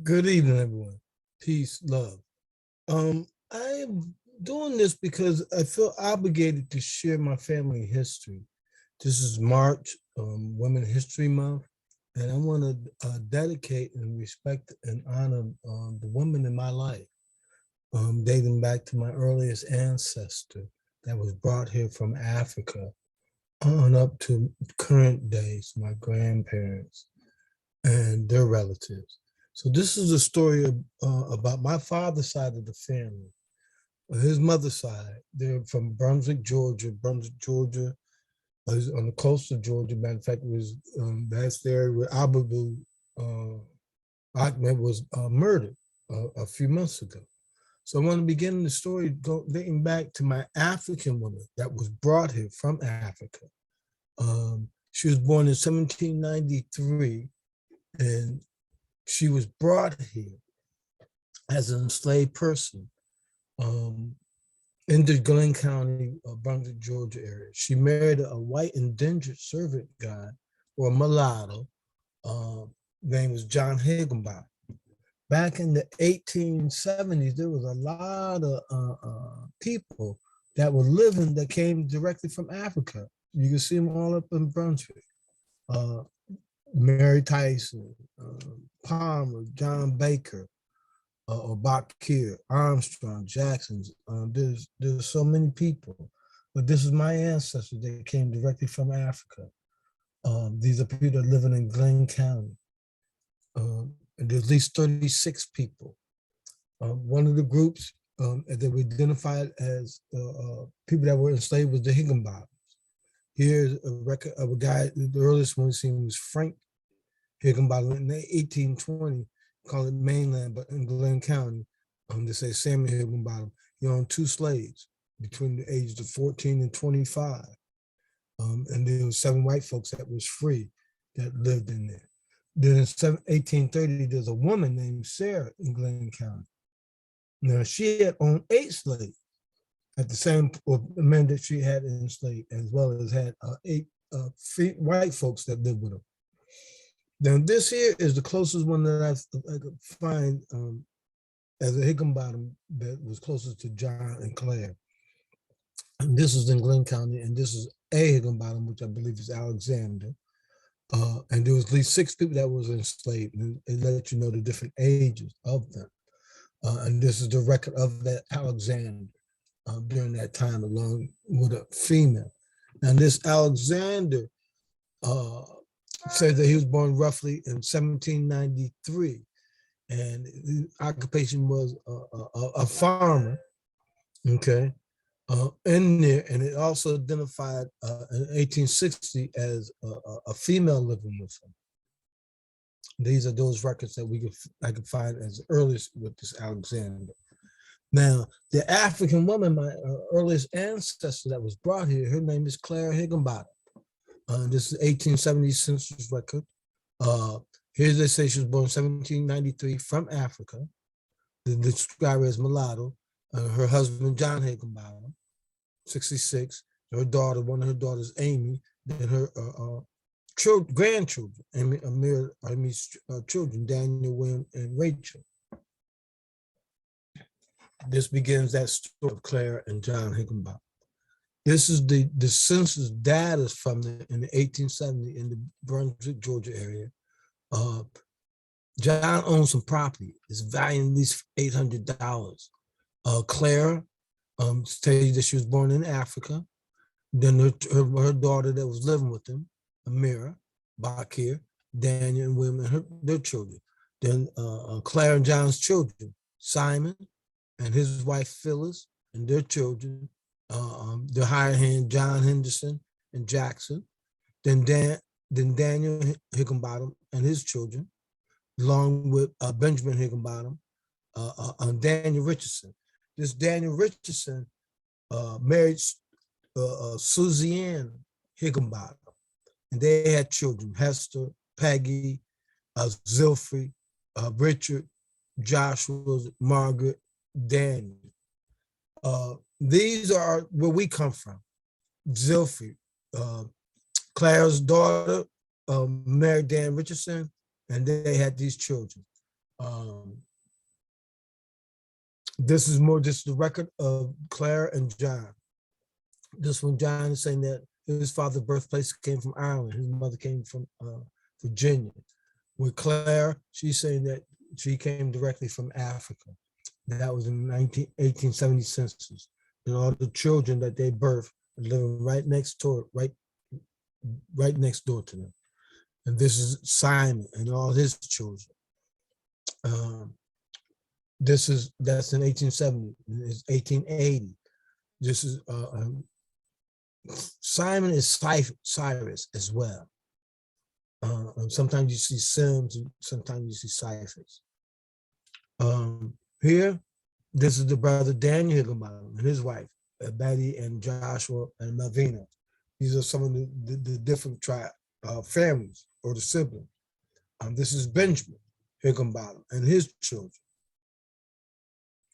Good evening, everyone. Peace, love. I am doing this because I feel obligated to share my family history. This is March, Women History Month, and I want to dedicate and respect and honor the women in my life, dating back to my earliest ancestor that was brought here from Africa on up to current days, my grandparents and their relatives. So this is a story about my father's side of the family. His mother's side, they're from Brunswick, Georgia. Brunswick, Georgia is on the coast of Georgia. Matter of fact, it was that's the area where Abu Ahmed was murdered a few months ago. So I want to begin the story dating back to my African woman that was brought here from Africa. She was born in 1793, and she was brought here as an enslaved person in the Glenn County, Brunswick, Georgia area. She married a white indentured servant guy or a mulatto. Name was John Higginbot. Back in the 1870s, there was a lot of people that were living that came directly from Africa. You can see them all up in Brunswick. Mary Tyson, Palmer, John Baker, or Bakir, Armstrong, Jackson's. There's so many people, but this is my ancestors that came directly from Africa. These are people that living in Glenn County. And there's at least 36 people. One of the groups that we identified as people that were enslaved was the Higginbot. Here's a record of a guy, the earliest one seen was Frank Hickenbottom in 1820, call it mainland, but in Glenn County, they say Samuel Hickenbottom, he owned 2 slaves between the ages of 14 and 25. And there was 7 white folks that was free that lived in there. Then in 1830, there's a woman named Sarah in Glenn County. Now she had owned 8 slaves at the same men that she had enslaved, as well as had 8 white folks that lived with her. Now this here is the closest one that I could find as a Higginbottom that was closest to John and Claire. And this is in Glenn County, and this is a Higginbottom, which I believe is Alexander. And there was at least 6 people that was enslaved, and it let you know the different ages of them. And this is the record of that Alexander during that time, along with a female. And this Alexander said that he was born roughly in 1793, and his occupation was a farmer. Okay. In there, and it also identified in 1860 as a female living with him. These are those records that I could find as earliest with this Alexander. Now, the African woman, my earliest ancestor that was brought here, her name is Claire Higginbottom. This is 1870 census record. Here they say she was born in 1793 from Africa. They describe her as mulatto. Her husband, John Hickenbottom, 66. Her daughter, one of her daughters, Amy, then her grandchildren, Amy's children, Daniel, William, and Rachel. This begins that story of Claire and John Hickenbottom. This is the census data from in the 1870 in the Brunswick, Georgia area. John owned some property. It's valued at least $800. Claire stated that she was born in Africa. Then her daughter that was living with them, Amira, Bakir, Daniel, and William, and their children. Then Claire and John's children, Simon and his wife Phyllis and their children, their hired hand, John Henderson and Jackson. Then Daniel Hickenbottom and his children, along with Benjamin Hickenbottom, Daniel Richardson. This Daniel Richardson married Suzanne Higginbottom, and they had children: Hester, Peggy, Zilfrey, Richard, Joshua, Margaret, Daniel. These are where we come from. Zilfrey, Claire's daughter, married Dan Richardson, and they had these children. Um, this is more just the record of Claire and John. This one, John is saying that his father's birthplace came from Ireland. His mother came from Virginia. With Claire, she's saying that she came directly from Africa. That was in the 1870 census. And all the children that they birthed living right next door, right next door to them. And this is Simon and all his children. That's in 1870. It's 1880. This is Simon is Cyrus as well. Sometimes you see Sims, and sometimes you see Cyphers. Here, this is the brother Daniel Hickenbottom and his wife, Betty and Joshua and Malvina. These are some of the different families or the siblings. This is Benjamin Hickenbottom and his children.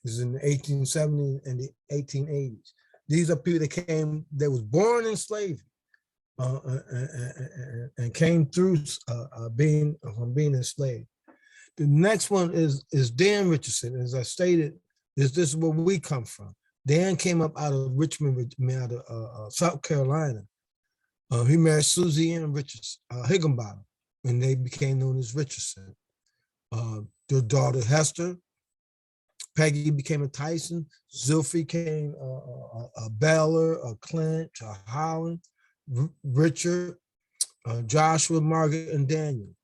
This is in the 1870s and the 1880s. These are people that was born in slavery and came through being enslaved. The next one is Dan Richardson. As I stated, this is where we come from. Dan came up out of Richmond, out of South Carolina. He married Susie Ann Richardson, Higginbottom, and they became known as Richardson. Their daughter Hester, Peggy became a Tyson, Zilphy came a Beller, a Clinch, a Holland, Richard, Joshua, Margaret, and Daniel.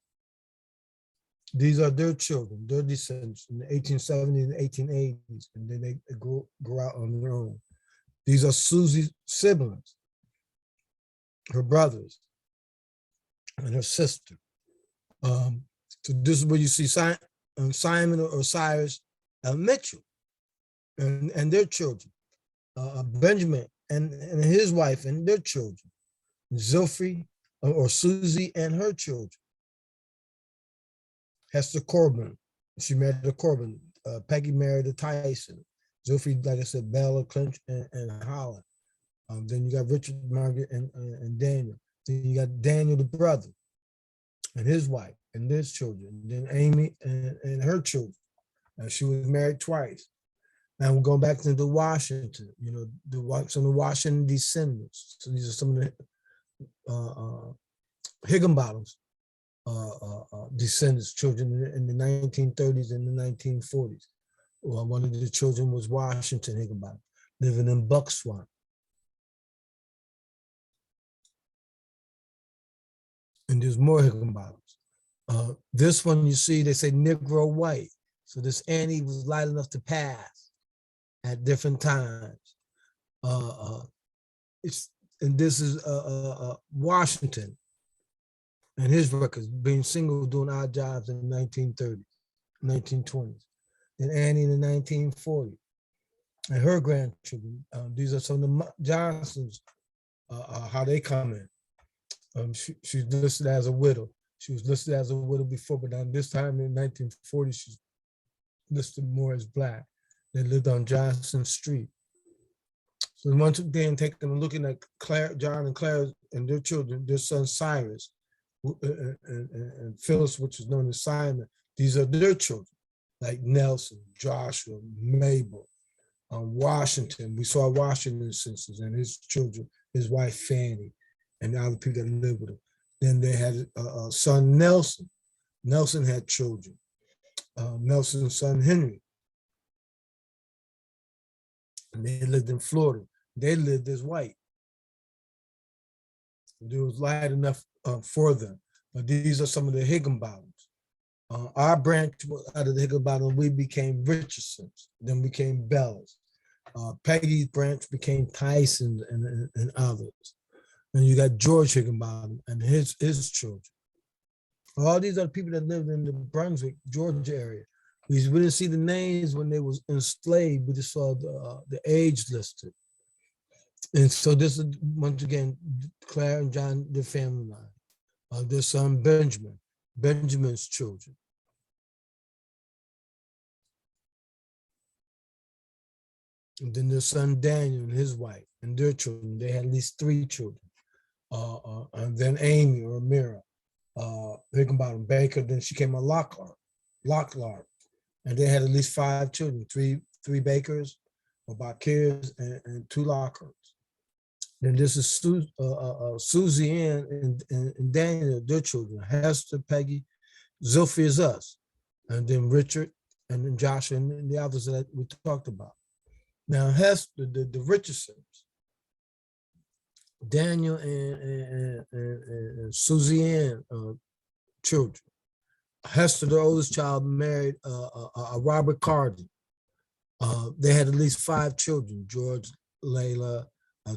These are their children, their descendants in the 1870s and 1880s, and then they go out on their own. These are Susie's siblings, her brothers, and her sister. So this is where you see Simon or Cyrus Mitchell and their children, Benjamin and his wife and their children, Zilphy or Susie and her children, Hester Corbin, she married a Corbin, Peggy married a Tyson, Zilphy, like I said, Bella, Clinch, and Holland. Then you got Richard, Margaret, and Daniel. Then you got Daniel the brother and his wife and his children. Then Amy and her children. She was married twice. Now we're going back into Washington, some of the Washington descendants. So these are some of the Higginbottoms descendants, children in the 1930s and the 1940s. Well, one of the children was Washington Higginbottom, living in Buckswamp. And there's more Higginbottoms. This one you see, they say Negro white. So this Annie was light enough to pass at different times. And this is Washington and his records, being single, doing odd jobs in the 1930s, 1920s. Then Annie in the 1940s. And her grandchildren, these are some of the Johnsons, how they come in. She's listed as a widow. She was listed as a widow before, but now this time in 1940, she's listed more as Black. They lived on Johnson Street. So once again, taking a look at John and Claire and their children, their son Cyrus and Phyllis, which is known as Simon. These are their children, like Nelson, Joshua, Mabel, Washington. We saw Washington census and his children, his wife Fanny, and the other people that lived with him. Then they had a son Nelson. Nelson had children. Nelson's son Henry. And they lived in Florida. They lived as white. It was light enough for them. But these are some of the Higginbottoms. Our branch out of the Higginbottom, we became Richardsons, then became Bells. Peggy's branch became Tyson and others. And you got George Higginbottom and his children. All these are people that lived in the Brunswick, Georgia area. We didn't see the names when they was enslaved. We just saw the age listed. And so this is, once again, Claire and John, their family line. Their son Benjamin, Benjamin's children. And then their son Daniel and his wife and their children. They had at least 3 children. And then Amy or Mira, Hickenbottom Baker, then she came a Lockhart. Locklark, and they had at least 5 children, three Bakers, or Bakirs, and 2 Lockards. Then this is Susie Ann and Daniel, their children, Hester, Peggy, Zilphy is us, and then Richard, and then Josh, and the others that we talked about. Now, Hester, the Richardsons, Daniel and Susie Ann children. Hester, the oldest child, married Robert Carden. They had at least 5 children: George, Layla,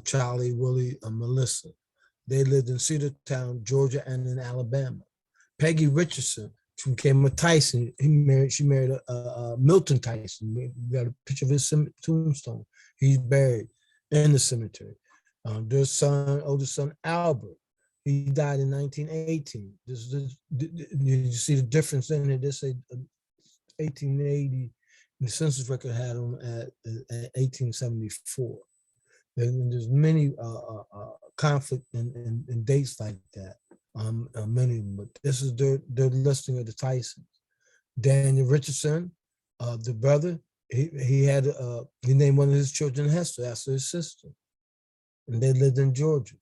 Charlie, Willie, Melissa. They lived in Cedartown, Georgia, and in Alabama. Peggy Richardson, she became a Tyson. She married Milton Tyson. We got a picture of his tombstone. He's buried in the cemetery. Their oldest son, Albert, he died in 1918. You see the difference in it. They say 1880. The census record had him at 1874. There's many conflict in dates like that. Many, but this is their listing of the Tysons. Daniel Richardson, the brother, he named one of his children Hester after his sister, and they lived in Georgia,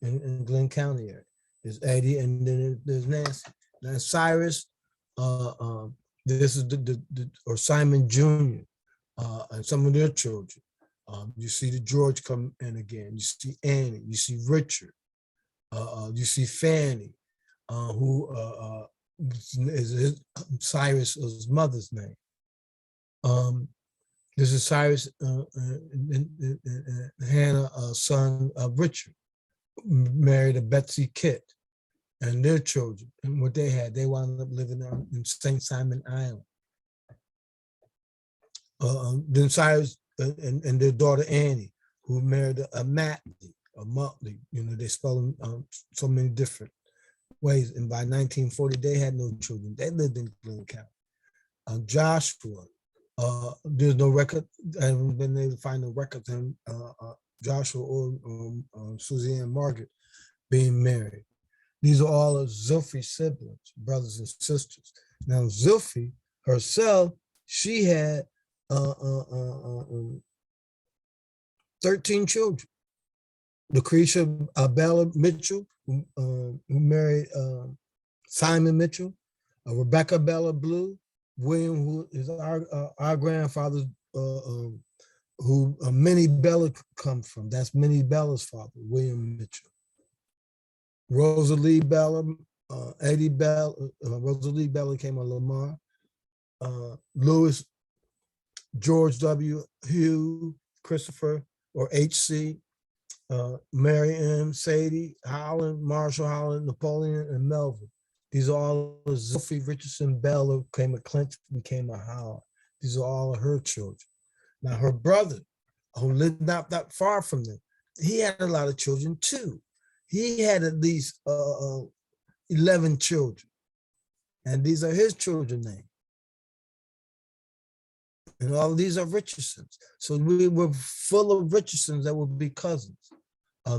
in Glenn County area. There's Eddie, and then there's Nancy. Now Cyrus, this is or Simon Jr. And some of their children. You see the George come in again. You see Annie. You see Richard. You see Fanny, who is Cyrus's mother's name. This is Cyrus and Hannah's son, Richard, married a Betsy Kit, and their children. And what they had, they wound up living in St. Simon Island. Then Cyrus and their daughter Annie, who married a Matley, or Motley. They spell them so many different ways. And by 1940, they had no children. They lived in Glenn County. Joshua, there's no record. I haven't been able to find no records of Joshua or Suzanne Margaret being married. These are all of Zilphy's siblings, brothers and sisters. Now, Zilphy herself, she had 13 children. Lucretia Bella Mitchell, who married Simon Mitchell, Rebecca Bella Blue, William, who is our grandfather, who Minnie Bella comes from. That's Minnie Bella's father, William Mitchell. Rosalie Bella, Eddie Bella, Rosalie Bella came on Lenoir. Louis, George W. Hugh, Christopher, or H.C., Mary M., Sadie, Holland, Marshall Holland, Napoleon, and Melvin. These are all of Zilphy Richardson Bella, became a Clinton, became a Howard. These are all of her children. Now, her brother, who lived not that far from them, he had a lot of children too. He had at least 11 children. And these are his children's names. And all of these are Richardsons. So we were full of Richardsons that would be cousins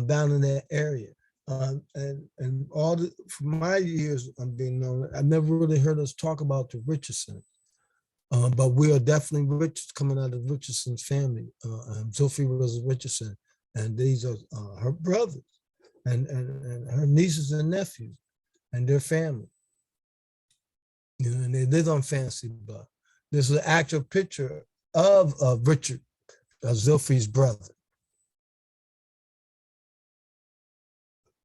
down in that area. And all for my years of being known, I never really heard us talk about the Richardsons. But we are definitely Richards coming out of Richardson's family. Sophie was Richardson, and these are her brothers and her nieces and nephews and their family. And they lived on Fancy Bluff. This is an actual picture of Richard, Zilphy's brother.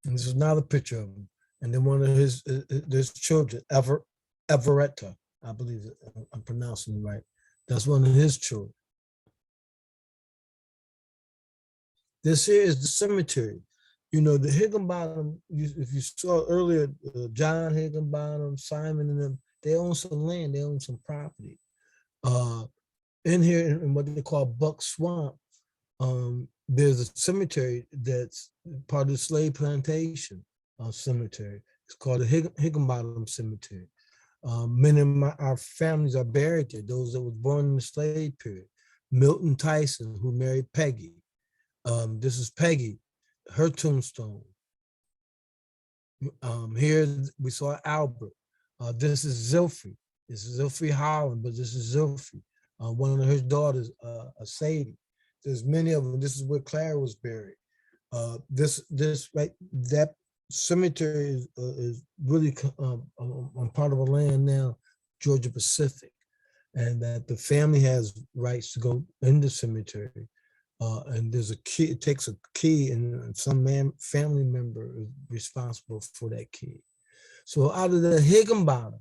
And this is another picture of him. And then one of his children, Everetta, I believe I'm pronouncing it right. That's one of his children. This here is the cemetery. The Higginbottom, if you saw earlier, John Higginbottom, Simon and them, they own some land, they own some property. In here, in what they call Buck Swamp, there's a cemetery that's part of the slave plantation cemetery. It's called the Hickenbottom Cemetery. Many of our families are buried there, those that was born in the slave period. Milton Tyson, who married Peggy. This is Peggy, her tombstone. Here we saw Albert. This is Zilphy. This is Zilphy Holland, but this is Zilphy. One of his daughters, Sadie. There's many of them. This is where Clara was buried. This right, that cemetery is really on part of a land now, Georgia Pacific, and that the family has rights to go in the cemetery. And there's a key, it takes a key, and some family member is responsible for that key. So out of the Higginbottom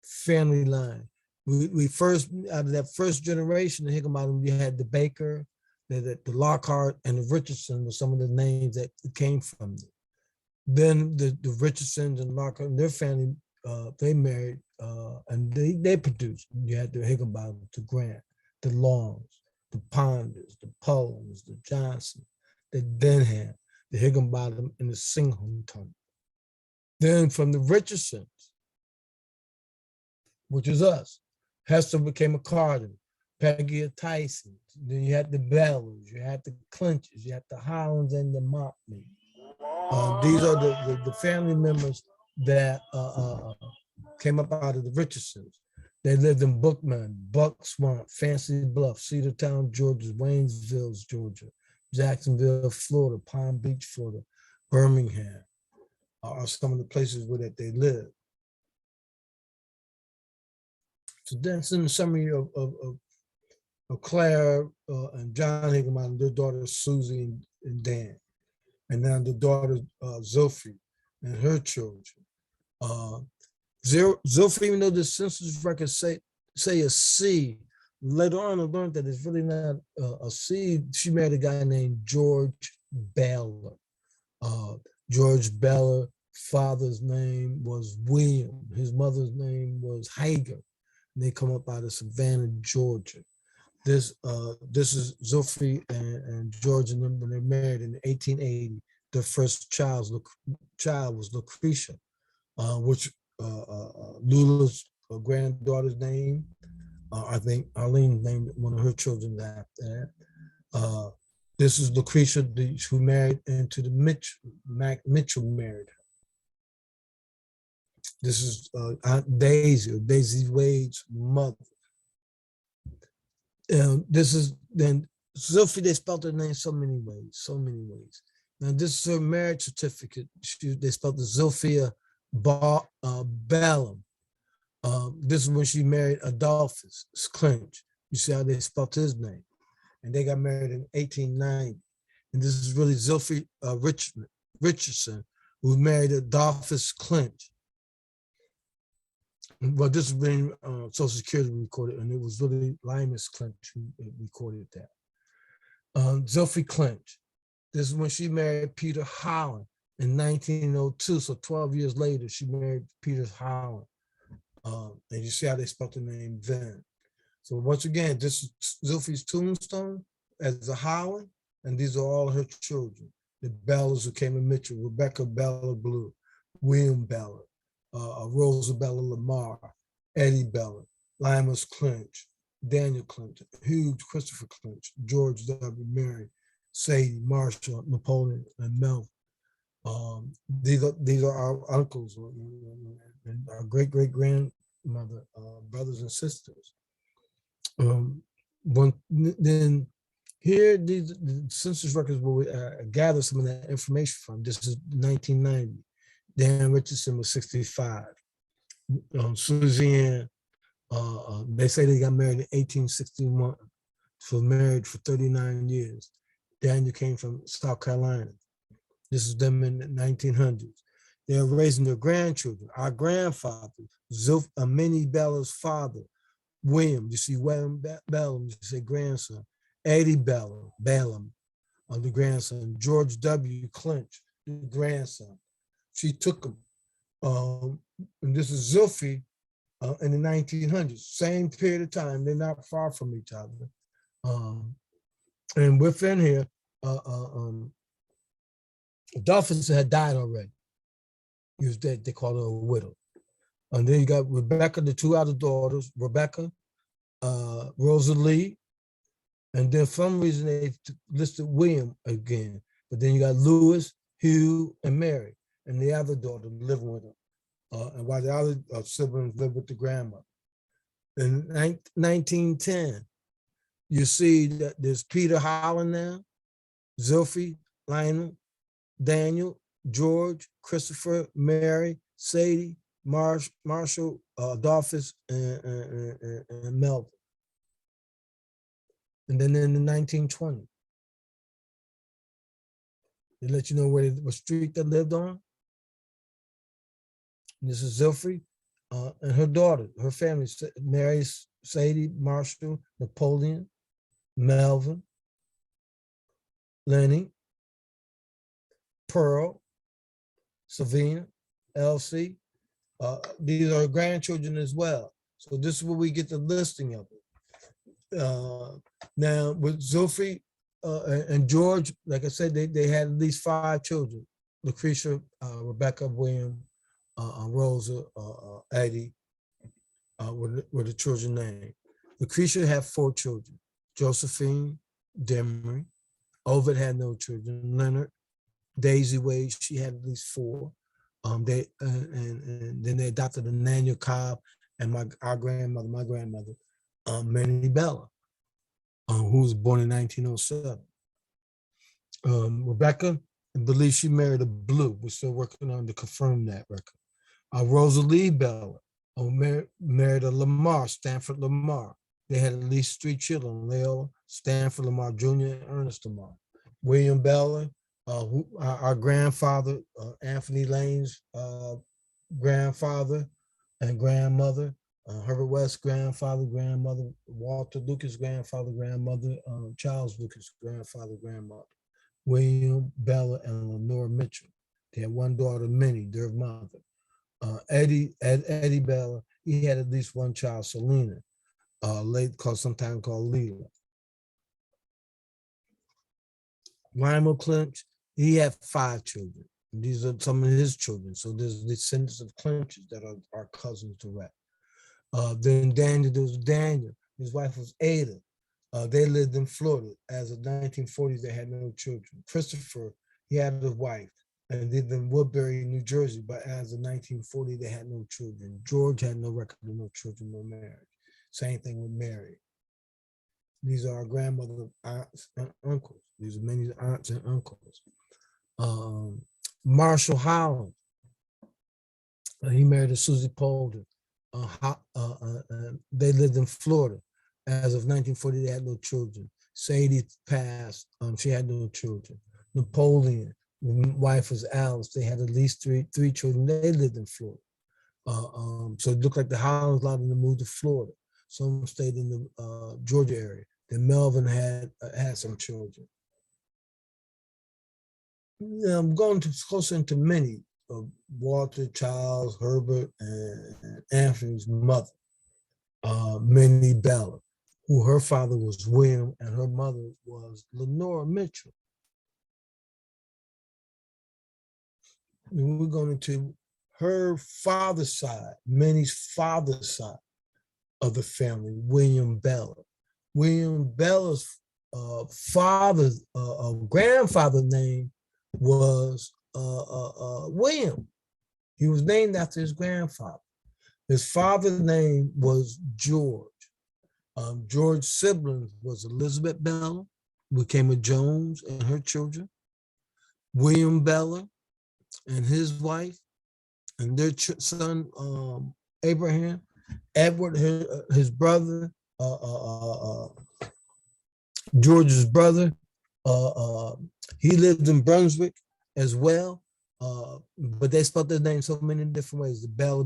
family line, we first, out of that first generation of Hickenbottom, we had the Baker, the Lockhart, and the Richardson were some of the names that came from them. Then the Richardsons and Lockhart and their family, they married and they produced. You had the Higginbottom, the Grant, the Longs, the Ponders, the Poems, the Johnson, the Denham, the Higginbottom, and the Singleton. Then from the Richardsons, which is us, Hester became a Carter, Peggy a Tyson. Then you had the Bellows, you had the Clinches, you had the Hollands and the Motley. These are the family members that came up out of the Richardsons. They lived in Bookman, Buck Swamp, Fancy Bluff, Cedartown, Georgia, Waynesville, Georgia, Jacksonville, Florida, Palm Beach, Florida, Birmingham are some of the places where that they live. So that's in the summary of Claire and John Higginbottom, their daughters Susie and Dan, and then the daughter Zilphy and her children. Zilphy, even though the census records say a C, later on I learned that it's really not a C. She married a guy named George Baylor. George Baylor, father's name was William. His mother's name was Hager. And they come up out of Savannah, Georgia. This is Zilphy and George and them when they married in 1880. Their first child was Lucretia, which Lula's granddaughter's name. I think Arlene named one of her children after that. This is Lucretia, who married into the Mitchell married her. This is Aunt Daisy, or Daisy Wade's mother. This is then Zilphy. They spelled her name so many ways. Now this is her marriage certificate. They spelled the Zilphia Bellum. This is when she married Adolphus Clinch. You see how they spelled his name, and they got married in 1890. And this is really Zilphy Richardson, who married Adolphus Clinch. But this is when Social Security recorded, and it was really Linus Clinch who recorded that. Zilphy Clinch. This is when she married Peter Holland in 1902. So 12 years later, she married Peter Holland. And you see how they spelled the name then. So once again, this is Zilphy's tombstone as a Holland, and these are all her children. The Bellas who came in Mitchell, Rebecca Bella Blue, William Bella, Rosabella Lamar, Eddie Bella, Limas Clinch, Daniel Clinch, Hugh Christopher Clinch, George W. Mary, Sadie, Marshall, Napoleon, and Mel. These are our uncles and our great-great-grandmother, brothers and sisters. Then here, the census records where we gather some of that information from. This is 1990. Dan Richardson was 65. Suzanne, they say they got married in 1861, so married for 39 years. Daniel came from South Carolina. This is them in the 1900s. They're raising their grandchildren. Our grandfather, Minnie Bella's father, William, you see William Bellum, you say grandson. Eddie Bellum, the grandson. George W. Clinch, the grandson. She took him. And this is Zilphy in the 1900s, same period of time. They're not far from each other. And within here, Adolphus had died already. He was dead. They called her a widow. And then you got Rebecca, the two other daughters, Rebecca, Rosalie, and then for some reason they listed William again. But then you got Louis, Hugh, and Mary, and the other daughter living with him. And while the other siblings lived with the grandmother. In 1910, you see that there's Peter Holland now, Zilphy, Lionel, Daniel, George, Christopher, Mary, Sadie, Marshall, Adolphus, and Melvin. And then in the 1920s, they let you know what street they lived on. And this is Zilphy and her daughter, her family, Mary, Sadie, Marshall, Napoleon, Melvin, Lenny, Pearl, Savina, Elsie. These are grandchildren as well. So this is where we get the listing of it. Now with Zilphy and George, like I said, they had at least 5 children: Lucretia, Rebecca, William, Rosa, Eddie, were the children named. Lucretia had 4 children: Josephine, Demery. Ovid had no children. Leonard, Daisy Wade, she had at least 4. And then they adopted Emmanuel Cobb and my grandmother, Minnie Bella, who was born in 1907. Rebecca, I believe she married a Blue. We're still working on to confirm that record. Rosalie Bella married a Lamar, Stanford Lamar. They had at least 3 children: Leola, Stanford Lamar Jr., and Ernest Lamar. William Bella, our grandfather, Anthony Lane's grandfather and grandmother, Herbert West grandfather, grandmother, Walter Lucas grandfather, grandmother, Charles Lucas grandfather, grandmother. William Bella and Lenore Mitchell. They had 1 daughter, Minnie, their mother. Eddie Bella, he had at least 1 child, Selena, sometimes called Leela. Lionel Clinch, he had 5 children. These are some of his children. So there's descendants of Clinches that are our cousins direct. Then Daniel, there was Daniel. His wife was Ada. They lived in Florida. As of 1940s, they had no children. Christopher, he had a wife and lived in Woodbury, New Jersey. But as of 1940, they had no children. George had no record of no children, no marriage. Same thing with Mary. These are our grandmother, aunts, and uncles. These are many aunts and uncles. Marshall Holland, he married a Susie Polder. They lived in Florida. As of 1940, they had no children. Sadie passed. She had no children. Napoleon, the wife was Alice. They had at least three children. They lived in Florida. So it looked like the Hollands allowed them to move to Florida. Some stayed in the Georgia area. Then Melvin had some children. Now I'm going closer into Minnie, Walter, Charles, Herbert, and Anthony's mother, Minnie Bella, who her father was William and her mother was Lenoir Mitchell. And we're going into her father's side, Minnie's father's side of the family, William Bella. William Bella's grandfather's name was William. He was named after his grandfather. His father's name was George. George's siblings was Elizabeth Bella, who became a Jones, and her children, William Bella and his wife, and their son, Abraham, Edward, his brother, George's brother, he lived in Brunswick as well, but they spelled their name so many different ways. The Bella,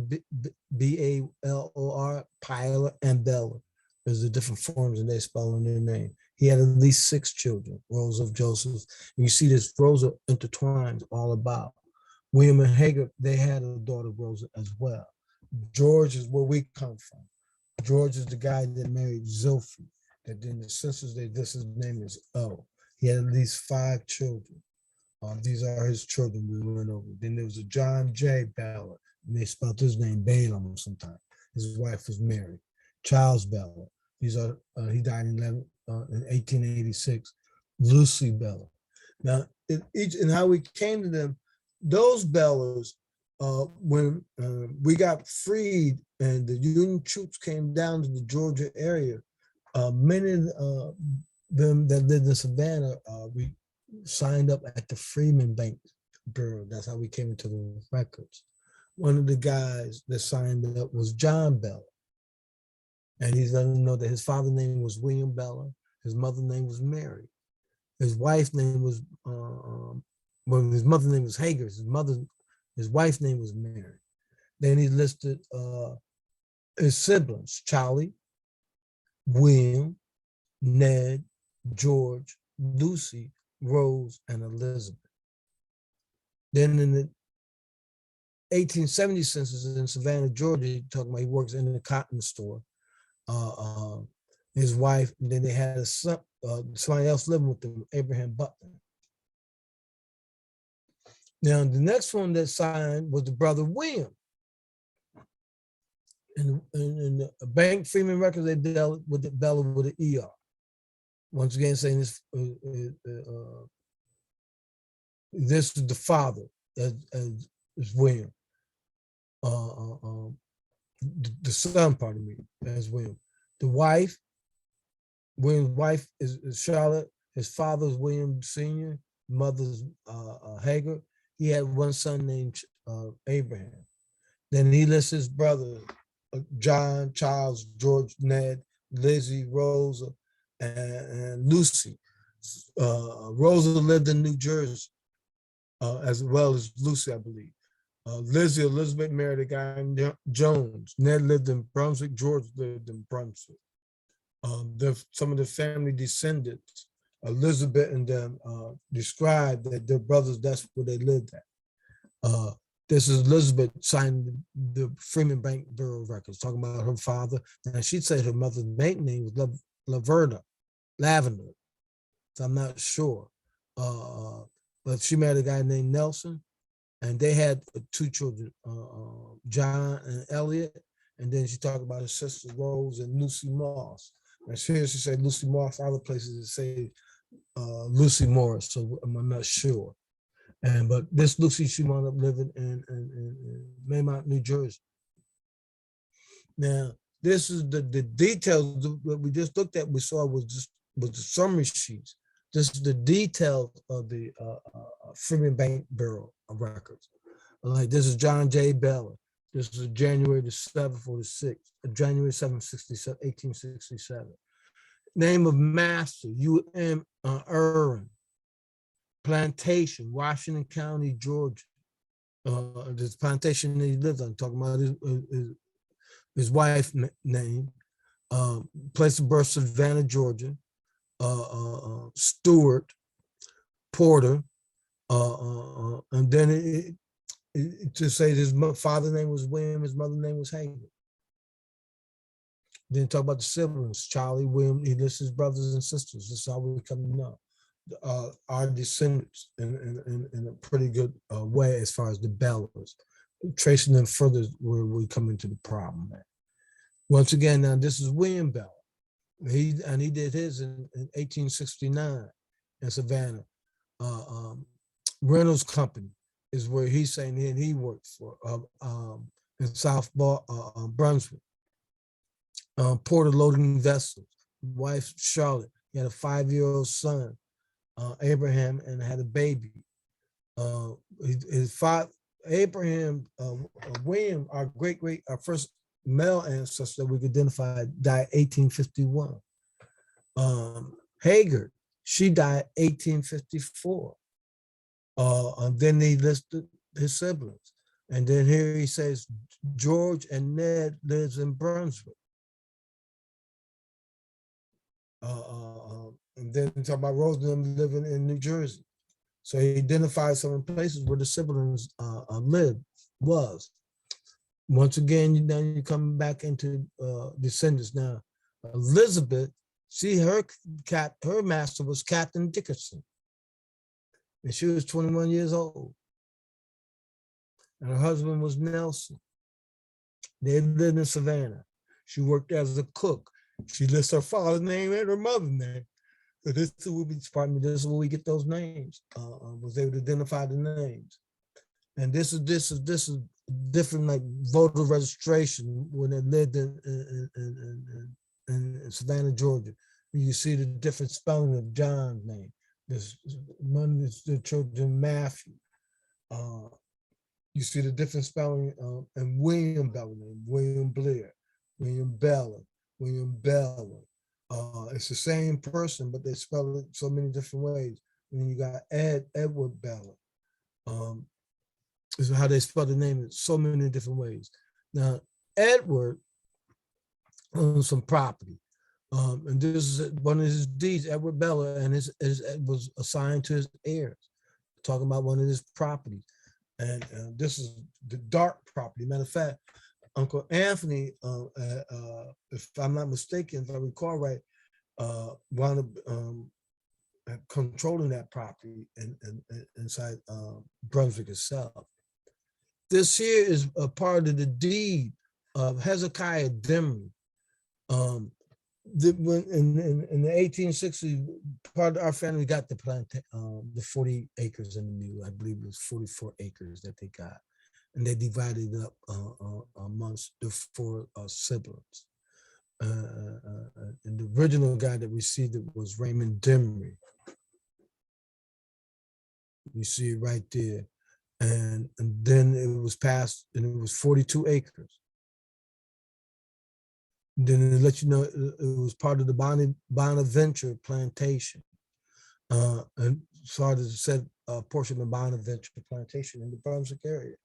B-A-L-O-R, Pilot, and Bella. There's the different forms and they spell in their name. He had at least 6 children, Rosa of Joseph. And you see this Rosa intertwined all about. William and Hager, they had a daughter, Rosa, as well. George is where we come from. George is the guy that married Zilphy, that in the census, his name is O. He had at least 5 children. These are his children we went over. Then there was a John J. Ballard, and they spelled his name Balaam sometimes. His wife was Mary. Charles Ballard. He died in 1886. Lucy Bella. Now, and how we came to them, those Bellas, when we got freed and the Union troops came down to the Georgia area, many of them that lived in Savannah, we signed up at the Freeman Bank Bureau. That's how we came into the records. One of the guys that signed up was John Bell. And he's letting them know that his father's name was William Bella. His mother's name was Mary. His wife's name was, well, his mother's name was Hager. His wife's name was Mary. Then he listed his siblings, Charlie, William, Ned, George, Lucy, Rose, and Elizabeth. Then in the 1870 census in Savannah, Georgia, he talking about he works in a cotton store. His wife, and then they had a son, somebody else living with them, Abraham Butler. Now, the next one that signed was the brother William. In the Bank Freeman records, they dealt with the Bella with an ER. Once again, saying this is the father as William. The son, pardon me, as William. The wife, William's wife is Charlotte. His father's William Sr., mother's Hager. He had one son named Abraham. Then he lists his brothers, John, Charles, George, Ned, Lizzie, Rosa, and Lucy. Rosa lived in New Jersey, as well as Lucy, I believe. Lizzie Elizabeth married a guy named Jones. Ned lived in Brunswick. George lived in Brunswick. Some of the family descendants, Elizabeth and them, described that their brothers, that's where they lived at. This is Elizabeth signing the Freeman Bank Bureau records, talking about her father. And she said her mother's maiden name was Lavender. So I'm not sure. But she married a guy named Nelson. And they had two children, John and Elliot. And then she talked about her sister Rose and Lucy Moss. And here she said Lucy Moss. Other places it say Lucy Morris, so I'm not sure. But this Lucy, she wound up living in Maymont, New Jersey. Now, this is the details that we just looked at. We saw was the summary sheets. This is the details of the Freeman Bank Bureau of Records. Like this is John J. Bella. This is January the 7th or the 6th, January 7th, 1867. Name of master, U.M. Irwin. Plantation, Washington County, Georgia. This plantation that he lived on, talking about his wife's name. Place of birth, Savannah, Georgia. Stewart, Porter, and then to say his father's name was William, his mother's name was Hager. Then talk about the siblings, Charlie, William, he lists his brothers and sisters. This is how we come to know our descendants in a pretty good way as far as the Bellas. Tracing them further where we come into the problem. Once again, now this is William Bell. He did his in 1869 in Savannah. Reynolds Company is where he's saying he worked for in South Brunswick. Porter Loading Vessels. Wife Charlotte. He had a 5-year-old son, Abraham, and had a baby. Abraham, William, our first male ancestor that we could identify, died 1851. Hager, she died 1854. And then he listed his siblings. And then here he says, George and Ned lives in Brunswick. And then talk about Rose and them living in New Jersey. So he identified some places where the siblings was. Once again, now you come back into descendants. Now, Elizabeth, her master was Captain Dickerson, and she was 21 years old. And her husband was Nelson. They lived in Savannah. She worked as a cook. She lists her father's name and her mother's name. So this is where we get those names. Was able to identify the names. And this is different like voter registration when they lived in Savannah, Georgia. You see the different spelling of John's name. There's one is the children Matthew. You see the different spelling and William Bella name, William Blair, William Bella, William Bella. It's the same person, but they spell it so many different ways. And then you got Edward Bella. This is how they spell the name in so many different ways. Now, Edward owns some property. And this is one of his deeds, Edward Bella, and his was assigned to his heirs, talking about one of his properties. And this is the dark property. Matter of fact, Uncle Anthony, if I'm not mistaken, if I recall right, wound up controlling that property inside Brunswick itself. This here is a part of the deed of Hezekiah Demry. When in the 1860s, part of our family got the 40 acres in the middle. I believe it was 44 acres that they got, and they divided it up amongst the four siblings. And the original guy that received it was Raymond Demry. You see it right there, and then it was passed, and it was 42 acres. Then it let you know it was part of the Bonaventure plantation. And started to set a portion of Bonaventure plantation in the Brunswick area.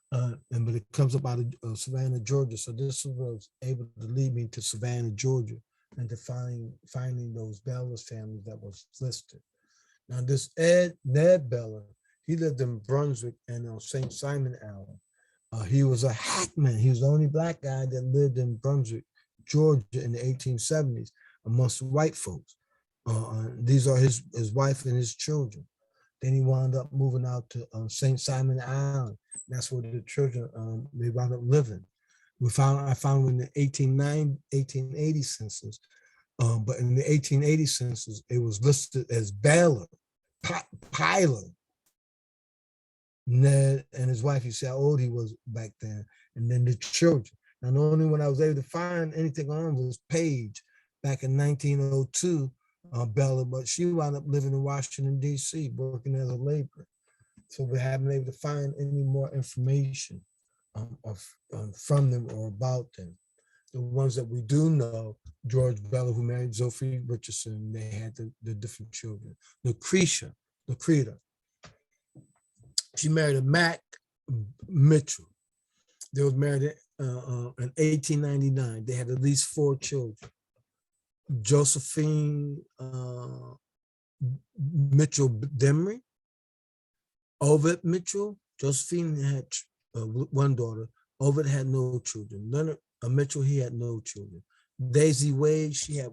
But it comes up out of Savannah, Georgia. So this was able to lead me to Savannah, Georgia, and to finding those Bella's families that was listed. Now this Ned Bella, he lived in Brunswick and on St. Simon Island. He was a hackman. He was the only Black guy that lived in Brunswick, Georgia in the 1870s amongst white folks. These are his wife and his children. Then he wound up moving out to St. Simon Island. That's where the children, they wound up living. I found in the 1880 census, but in the 1880 census, it was listed as Baylor, Pilar. Ned and his wife, you see how old he was back then, and then the children. And the only one I was able to find anything on was Page back in 1902, Bella, but she wound up living in Washington, D.C., working as a laborer. So we haven't been able to find any more information from them or about them. The ones that we do know, George Bella, who married Sophie Richardson, they had the different children. Lucreta, she married a Mac Mitchell. They was married in 1899. They had at least 4 children. Josephine Mitchell Demry, Ovid Mitchell. Josephine had one daughter. Ovid had no children. Leonard Mitchell, he had no children. Daisy Wade, she had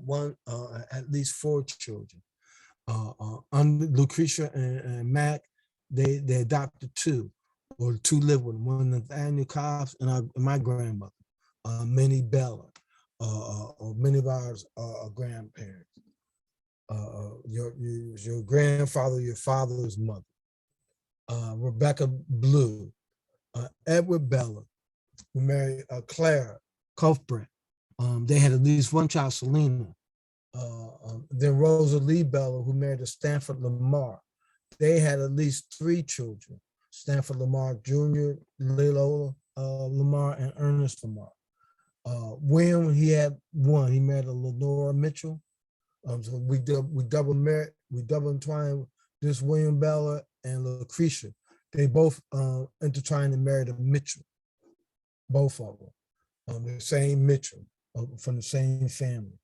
at least 4 children. Lucretia and Mac, they adopted 2, or 2 lived with them. One Nathaniel Cobbs and my grandmother, Minnie Bella, or many of ours grandparents. Your grandfather, your father's mother. Rebecca Blue, Edward Bella, who married Clara Cuthbert. They had at least 1 child, Selena. Then Rosa Lee Bella, who married a Stanford Lamar. They had at least 3 children: Stanford Lamar Jr., Leola Lamar, and Ernest Lamar. William, he had 1. He married a Lenoir Mitchell. So we double entwined this William Bella and Lucretia. They both intertwined and married a Mitchell, both of them, the same Mitchell, from the same family.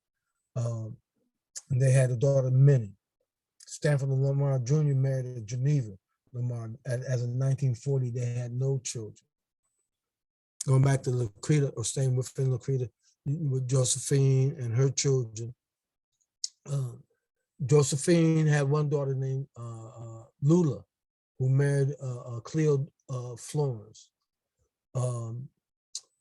And they had a daughter, Minnie. Stanford Lamar Jr. married a Geneva Lamar. As in 1940, they had no children. Going back to Lucreta, or staying within Lucreta, with Josephine and her children. Josephine had 1 daughter named Lula, who married Cleo Florence.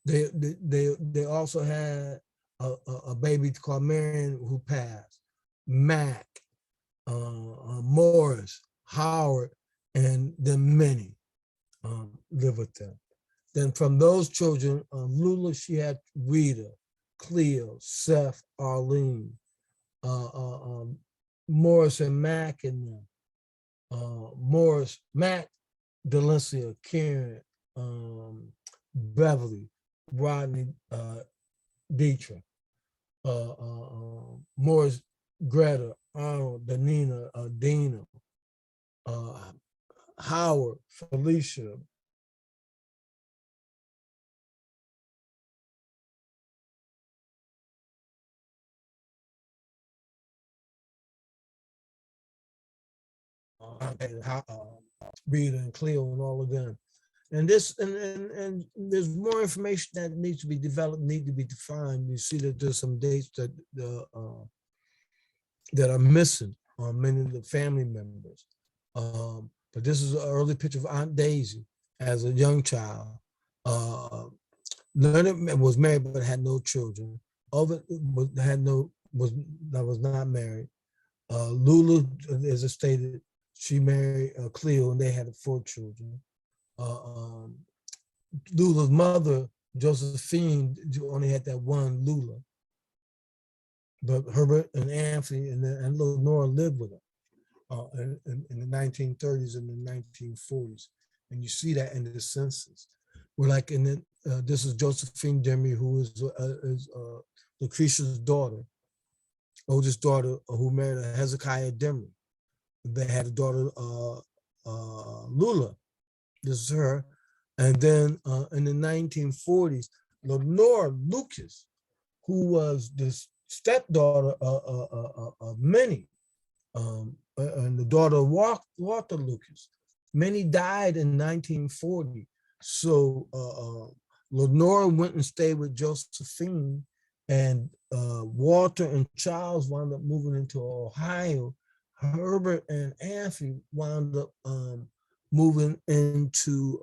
They also had a baby called Marion who passed. Mac, Morris, Howard, and then Minnie live with them. Then from those children, Lula, she had Rita, Cleo, Seth, Arlene, Morris and Mac and them. Morris, Mac, Delencia, Karen, Beverly, Rodney, Dietrich, Morris, Greta, Arnold, Danina, Dina, Howard, Felicia, Rita and Cleo and all of them. And this and there's more information that needs to be developed, need to be defined. You see that there's some dates that are missing on many of the family members. But this is an early picture of Aunt Daisy as a young child. Leonard was married but had no children. Ovid was not married. Lula, as I stated, she married Cleo and they had 4 children. Lula's mother, Josephine, only had that one Lula. But Herbert and Anthony and Lenoir lived with her in the 1930s and the 1940s. And you see that in the census. We're like in the, this is Josephine Demery, who is Lucretia's daughter, oldest daughter, who married Hezekiah Demery. They had a daughter, Lula. This is her. And then in the 1940s, Lenore Lucas, who was the stepdaughter of Minnie, and the daughter of Walter Lucas. Minnie died in 1940. So Lenore went and stayed with Josephine, and Walter and Charles wound up moving into Ohio. Herbert and Anthony wound up moving into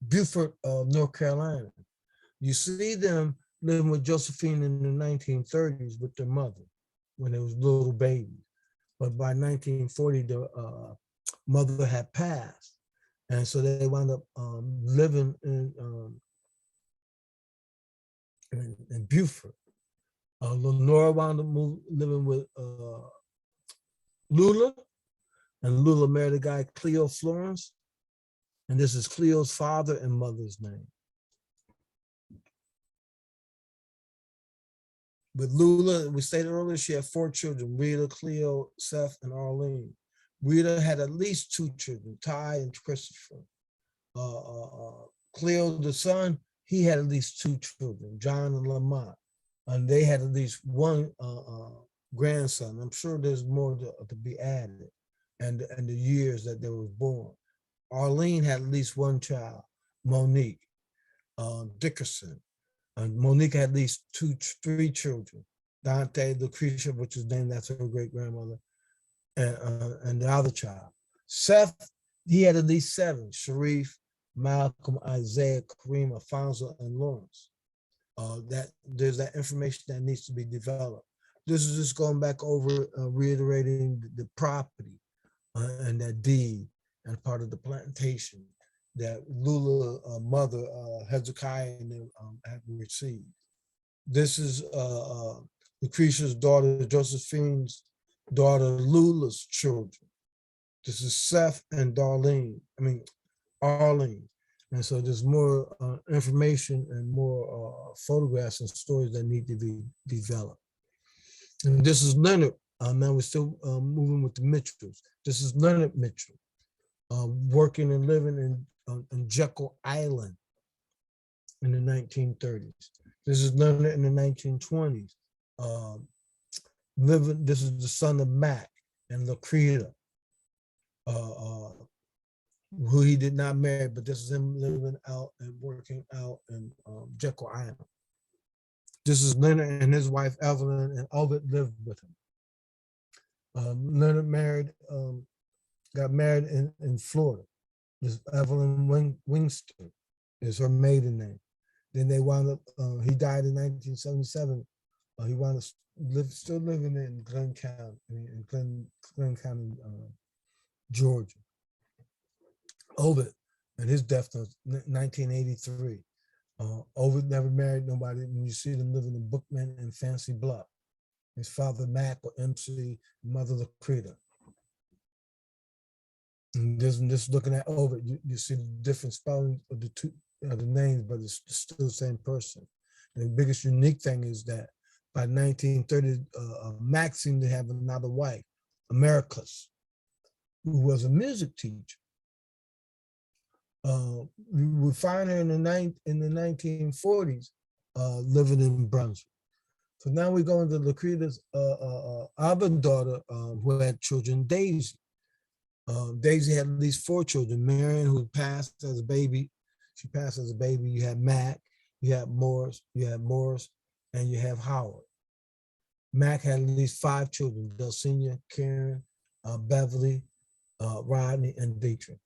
Beaufort, North Carolina. You see them living with Josephine in the 1930s with their mother when they was little babies. But by 1940, the mother had passed. And so they wound up living in Beaufort. Lenora wound up living with Lula, and Lula married a guy, Cleo Florence. And this is Cleo's father and mother's name. With Lula, we stated earlier, she had 4 children, Rita, Cleo, Seth, and Arlene. Rita had at least 2 children, Ty and Christopher. Cleo, the son, he had at least 2 children, John and Lamont. And they had at least 1 grandson. I'm sure there's more to be added, and the years that they was born. Arlene had at least 1 child, Monique Dickerson. And Monique had at least 3 children, Dante, Lucretia, which is named after her great grandmother, and the other child. Seth, he had at least 7, Sharif, Malcolm, Isaiah, Kareem, Alfonso, and Lawrence. There's that information that needs to be developed. This is just going back over, reiterating the property and that deed and part of the plantation that Lula's mother, Hezekiah, and them had received. This is Lucretia's daughter, Josephine's daughter, Lula's children. This is Seth and Arlene. And so there's more information and more photographs and stories that need to be developed. And this is Leonard. Now we're still moving with the Mitchells. This is Leonard Mitchell, working and living in Jekyll Island in the 1930s. This is Leonard in the 1920s. This is the son of Mac and Lucreta, who he did not marry, but this is him living out and working out in Jekyll Island. This is Leonard and his wife Evelyn, and Ovid lived with him. Leonard got married in Florida. This Evelyn Wingster is her maiden name. Then they wound up, he died in 1977. He wound up still living in Glenn County, Georgia. Ovid, and his death was 1983. Over never married nobody. When you see them living in Bookman and Fancy Bluff, his father Mac or MC, mother Lucreta. And this looking at over, you see the different spelling of the two the names, but it's still the same person. And the biggest unique thing is that by 1930, Mac seemed to have another wife, Americus, who was a music teacher. We find her in the 1940s, living in Brunswick. So now we go into Lucreta's other daughter, who had children, Daisy. Daisy had at least 4 children. Marion, who passed as a baby, she passed as a baby. You had Mac, you had Morris, and you have Howard. Mac had at least 5 children: Dulcinea, Karen, Beverly, Rodney, and Dietrich.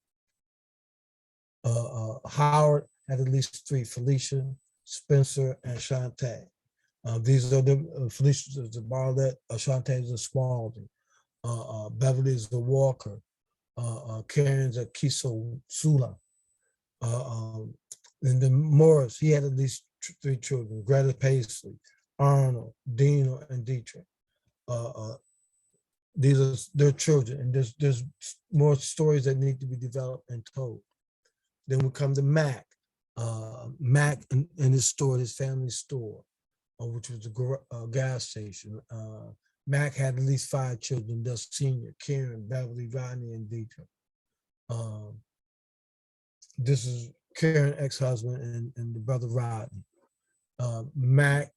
Howard had at least 3: Felicia, Spencer, and Shantae. These are the Felicia is the Bartlett, Shantae is a Spalding, Beverly is the Walker, Karen's a Kiso Sula. And then Morris, he had at least 3 children: Greta Paisley, Arnold, Dino, and Dietrich. These are their children, and there's more stories that need to be developed and told. Then we come to Mac. Mac and his store, his family store, which was a gas station. Mac had at least 5 children: Dulcinea, Karen, Beverly, Rodney, and Dietrich. This is Karen's ex-husband and the brother Rodney. Mac,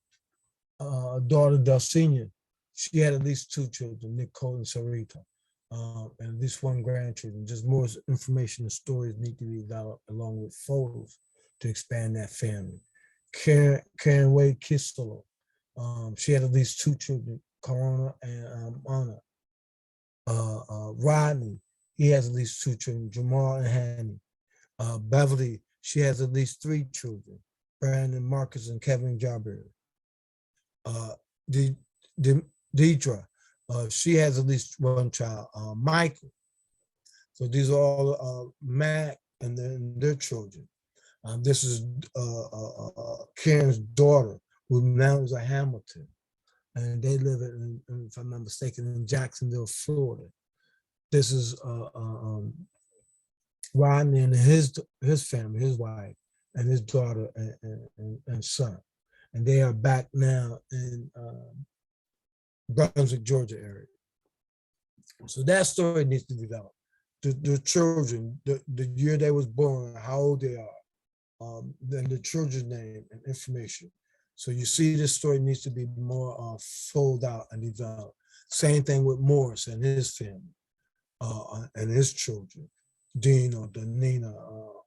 daughter Dulcinea, she had at least 2 children, Nicole and Sarita, and at least 1 grandchildren. Just more information and stories need to be developed along with photos to expand that family. Karen Wade Kistolo, she had at least 2 children, Corona and Anna. Rodney, he has at least 2 children, Jamal and Hanny. Beverly, she has at least 3 children, Brandon, Marcus, and Kevin Jarberry. Deidre, she has at least 1 child, Michael. So these are all Mac and then their children. This is Karen's daughter, who now is a Hamilton, and they live in, if I'm not mistaken, in Jacksonville, Florida. This is Rodney and his family, his wife, and his daughter and son, and they are back now in Brunswick, Georgia area. So that story needs to develop. The children, the year they was born, how old they are, then the children's name and information. So you see this story needs to be more folded out and developed. Same thing with Morris and his family and his children, Dino, Danina,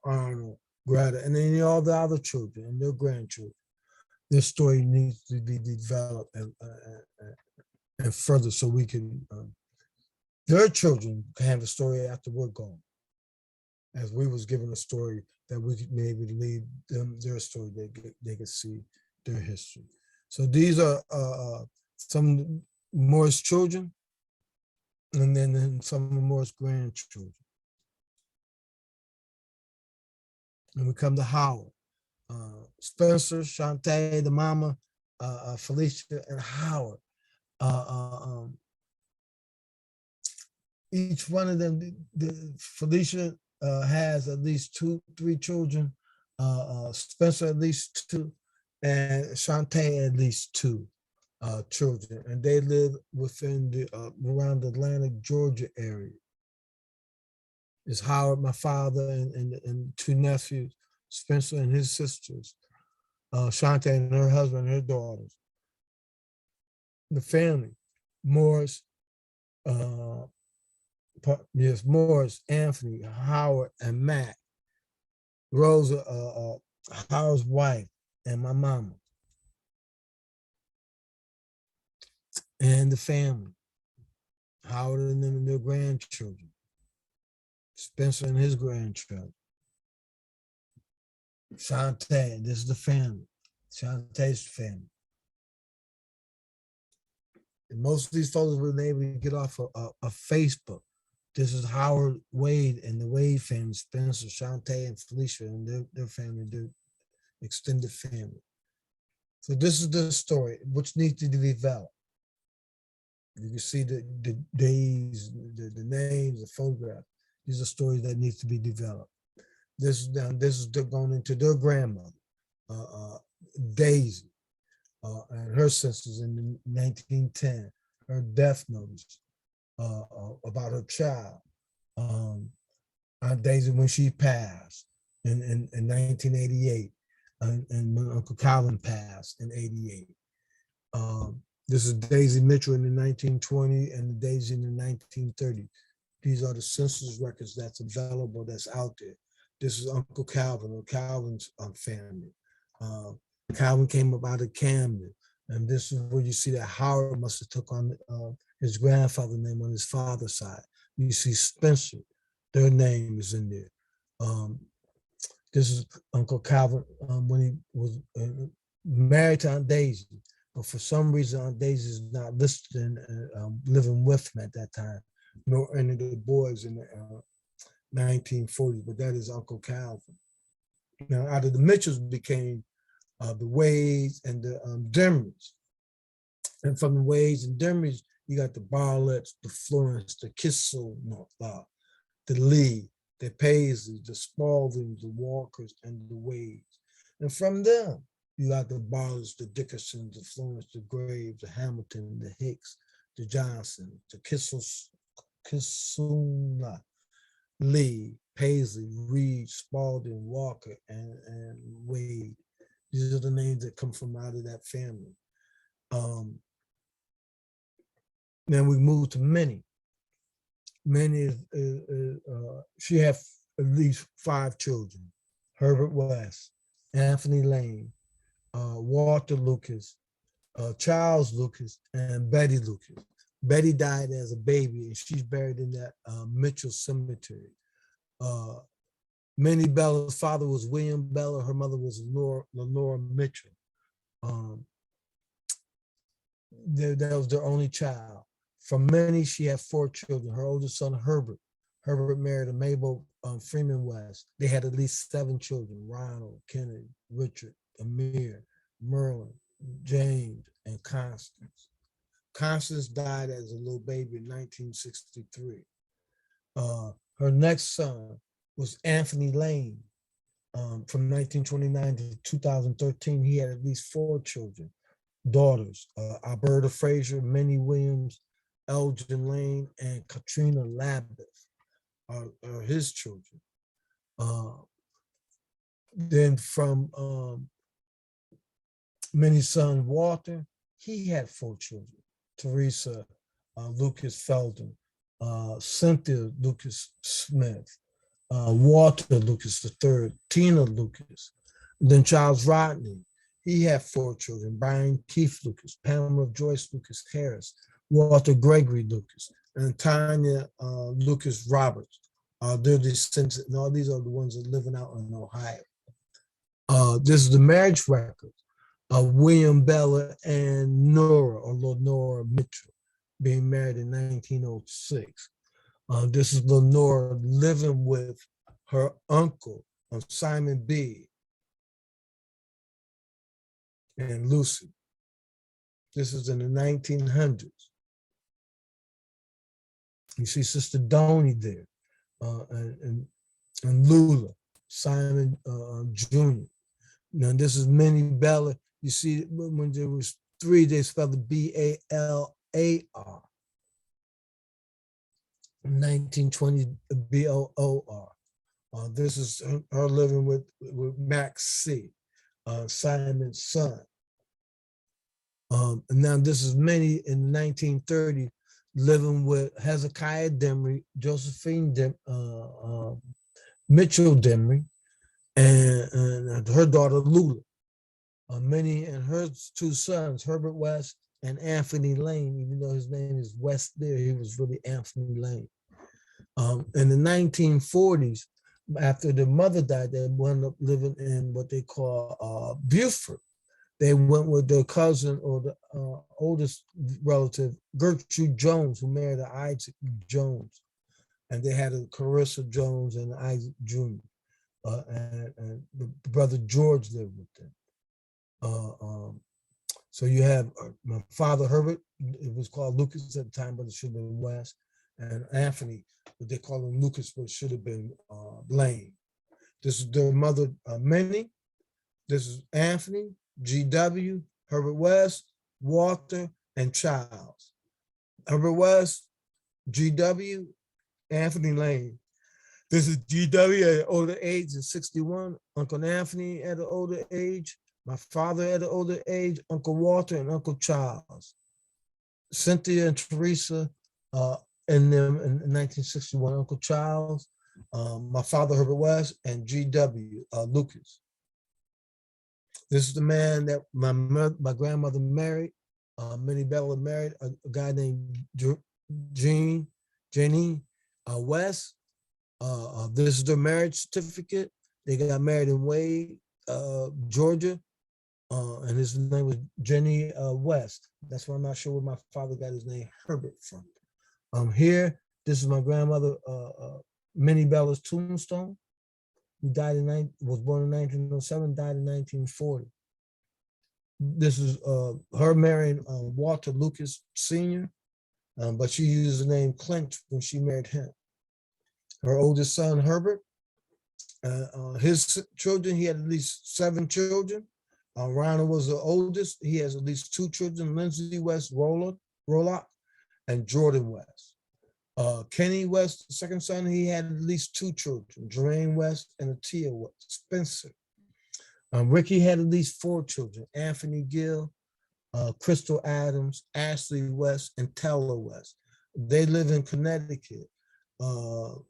Arnold, Greta, and then all the other children and their grandchildren. This story needs to be developed and further so we can, their children can have a story after we're gone. As we was given a story that we could maybe lead them their story, they could see their history. So these are some Morris children, and then some of Morris grandchildren. And we come to Howard. Spencer, Shantae, the mama, Felicia, and Howard. Each one of them, Felicia has at least 2-3 children, Spencer at least 2, and Shantae at least 2 children. And they live within the around the Atlanta, Georgia area. It's Howard, my father, and 2 nephews, Spencer and his sisters, Shantae and her husband and her daughters. The family, Morris, Morris, Anthony, Howard, and Mac. Rosa, Howard's wife, and my mama. And the family, Howard and them and their grandchildren. Spencer and his grandchildren. Shantae, this is the family. Shantae's family. And most of these photos were able to get off of Facebook. This is Howard Wade and the Wade family, Spencer, Shantae, and Felicia, and their family, their extended family. So this is the story, which needs to be developed. You can see the days, the names, the photographs. These are stories that need to be developed. This is going into their grandmother, Daisy, and her census in 1910, her death notice about her child, Aunt Daisy, when she passed in 1988, and when Uncle Calvin passed in 88. This is Daisy Mitchell in the 1920 and the Daisy in the 1930. These are the census records that's available, that's out there. This is Uncle Calvin or Calvin's family. Calvin came up out of Camden, and this is where you see that Howard must have took on his grandfather's name on his father's side. You see Spencer, their name is in there. This is Uncle Calvin when he was married to Aunt Daisy, but for some reason Aunt Daisy is not listed in living with him at that time, nor any of the boys in the 1940s, but that is Uncle Calvin. Now, out of the Mitchells became the Wades and the Demrys. And from the Wades and Demrys, you got the Barletts, the Florence, the Kissel, the Lee, the Paisley, the Spaldings, the Walkers, and the Wades. And from them, you got the Barletts, the Dickersons, the Florence, the Graves, the Hamilton, the Hicks, the Johnson, the Kissula, Lee, Paisley, Reed, Spalding, Walker, and Wade. These are the names that come from out of that family. Then we move to Minnie. Minnie she had at least 5 children: Herbert West, Anthony Lane, Walter Lucas, Charles Lucas, and Betty Lucas. Betty died as a baby, and she's buried in that Mitchell Cemetery. Minnie Bella's father was William Bella. Her mother was Lenoir Mitchell. That was their only child. From Minnie, she had 4 children. Her oldest son, Herbert. Herbert married a Mabel Freeman West. They had at least 7 children: Ronald, Kennedy, Richard, Amir, Merlin, James, and Constance. Constance died as a little baby in 1963. Her next son was Anthony Lane. From 1929 to 2013, he had at least 4 children, daughters: Alberta Fraser, Minnie Williams, Elgin Lane, and Katrina Labeth are his children. Then from Minnie's son, Walter, he had 4 children: Teresa Lucas Felden, Cynthia Lucas Smith, Walter Lucas III, Tina Lucas. And then Charles Rodney, he had 4 children: Brian Keith Lucas, Pamela Joyce Lucas Harris, Walter Gregory Lucas, and Tanya Lucas Roberts. They're descendants, and all these are the ones that are living out in Ohio. This is the marriage record of William Bella and Nora, or Lenora Mitchell, being married in 1906. This is Lenora living with her uncle, Simon B. and Lucy. This is in the 1900s. You see Sister Donnie there, and Lula, Simon Jr. Now this is Minnie Bella. You see when there was 3, they spelled the B-A-L-A-R. 1920 B-O-O-R. This is her living with Max C., Simon's son. And now this is Minnie in 1930, living with Hezekiah Demery, Josephine Mitchell Demery, and her daughter Lula. Minnie and her 2 sons, Herbert West and Anthony Lane, even though his name is West there, he was really Anthony Lane. In the 1940s, after their mother died, they wound up living in what they call Beaufort. They went with their cousin, or the oldest relative, Gertrude Jones, who married Isaac Jones. and they had a Carissa Jones and Isaac Jr. And the brother George lived with them. So you have my father Herbert. It was called Lucas at the time, but it should have been West. And Anthony, but they call him Lucas, but it should have been Blaine. This is their mother, Minnie. This is Anthony, G.W., Herbert West, Walter, and Charles. Herbert West, G.W., Anthony Lane. This is G.W. at an older age at 61, Uncle Anthony at an older age, my father at an older age, Uncle Walter and Uncle Charles. Cynthia and Teresa in them in 1961, Uncle Charles, my father Herbert West, and G.W. Lucas. This is the man that my grandmother married. Minnie Bella married a guy named Janie West. This is their marriage certificate. They got married in Wade, Georgia, and his name was Jenny West. That's why I'm not sure where my father got his name Herbert from. Here, this is my grandmother, Minnie Bella's tombstone. Who was born in 1907, died in 1940. This is her marrying Walter Lucas Sr., but she used the name Clint when she married him. Her oldest son, Herbert, his children, he had at least 7 children. Ronald was the oldest. He has at least 2 children, Lindsay West Rolock, and Jordan West. Kenny West, the second son, he had at least 2 children, Jermaine West and Atia West, Spencer. Ricky had at least 4 children, Anthony Gill, Crystal Adams, Ashley West, and Teller West. They live in Connecticut.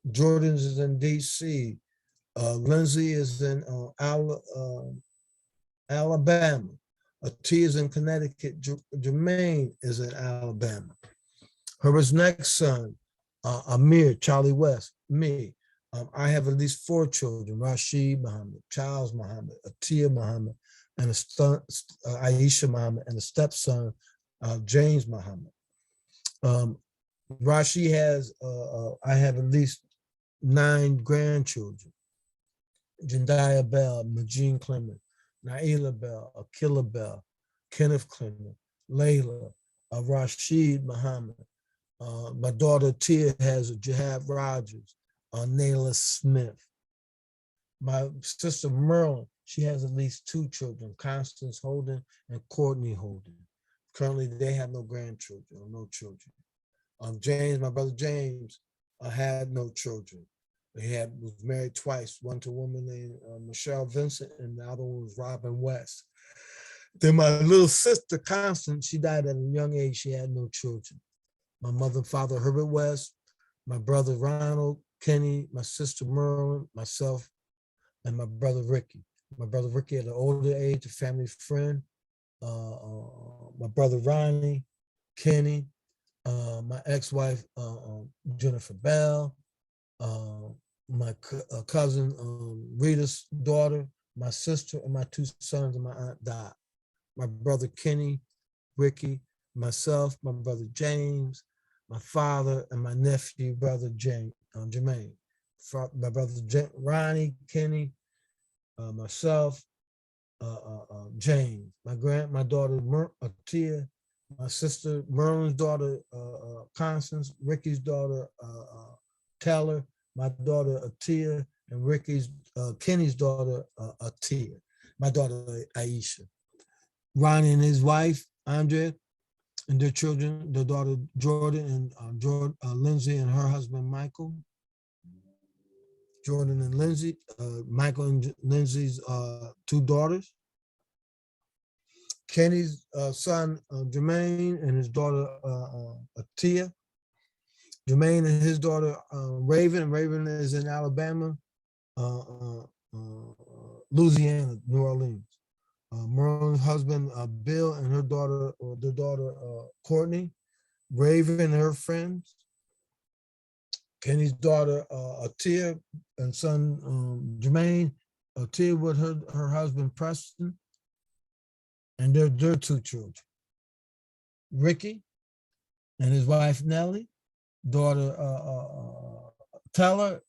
Jordan's is in DC. Lindsay is in Alabama. Atia is in Connecticut. Jermaine is in Alabama. Herbert's next son, Amir, Charlie West, me. I have at least 4 children, Rashid Muhammad, Charles Muhammad, Atia Muhammad, and Aisha Muhammad, and a stepson, James Muhammad. Rashid has, I have at least 9 grandchildren. Jendaya Bell, Majeen Clement, Naila Bell, Akila Bell, Kenneth Clement, Layla, Rashid Muhammad. My daughter Tia has a Jihad Rogers, Nayla Smith. My sister Merlin, she has at least 2 children, Constance Holden and Courtney Holden. Currently, they have no grandchildren or no children. James, my brother James, had no children. He was married twice, one to a woman named Michelle Vincent, and the other one was Robin West. Then my little sister, Constance, she died at a young age. She had no children. My mother and father, Herbert West, my brother Ronald, Kenny, my sister Merlin, myself, and my brother Ricky. My brother Ricky at an older age, a family friend. My brother Ronnie, Kenny, my ex-wife, Jennifer Bell, my cousin Rita's daughter, my sister, and my 2 sons and my aunt Dot. My brother Kenny, Ricky, myself, my brother James, my father, and my nephew, brother Jermaine. My brother Ronnie, Kenny, myself, James, my daughter Atia, my sister Merlin's daughter Constance, Ricky's daughter Taylor, my daughter Atia, and Kenny's daughter Atia, my daughter Aisha. Ronnie and his wife Andrea, and their children, their daughter Jordan and Lindsay and her husband Michael. Jordan and Lindsay, Michael and Lindsay's 2 daughters. Kenny's son Jermaine and his daughter Atia. Jermaine and his daughter Raven. Raven is in Alabama, Louisiana, New Orleans. Merlin's husband Bill and their daughter Courtney. Raven and her friends. Kenny's daughter Atia and son Jermaine. Atia with her husband Preston, and their 2 children. Ricky and his wife Nellie, daughter Teller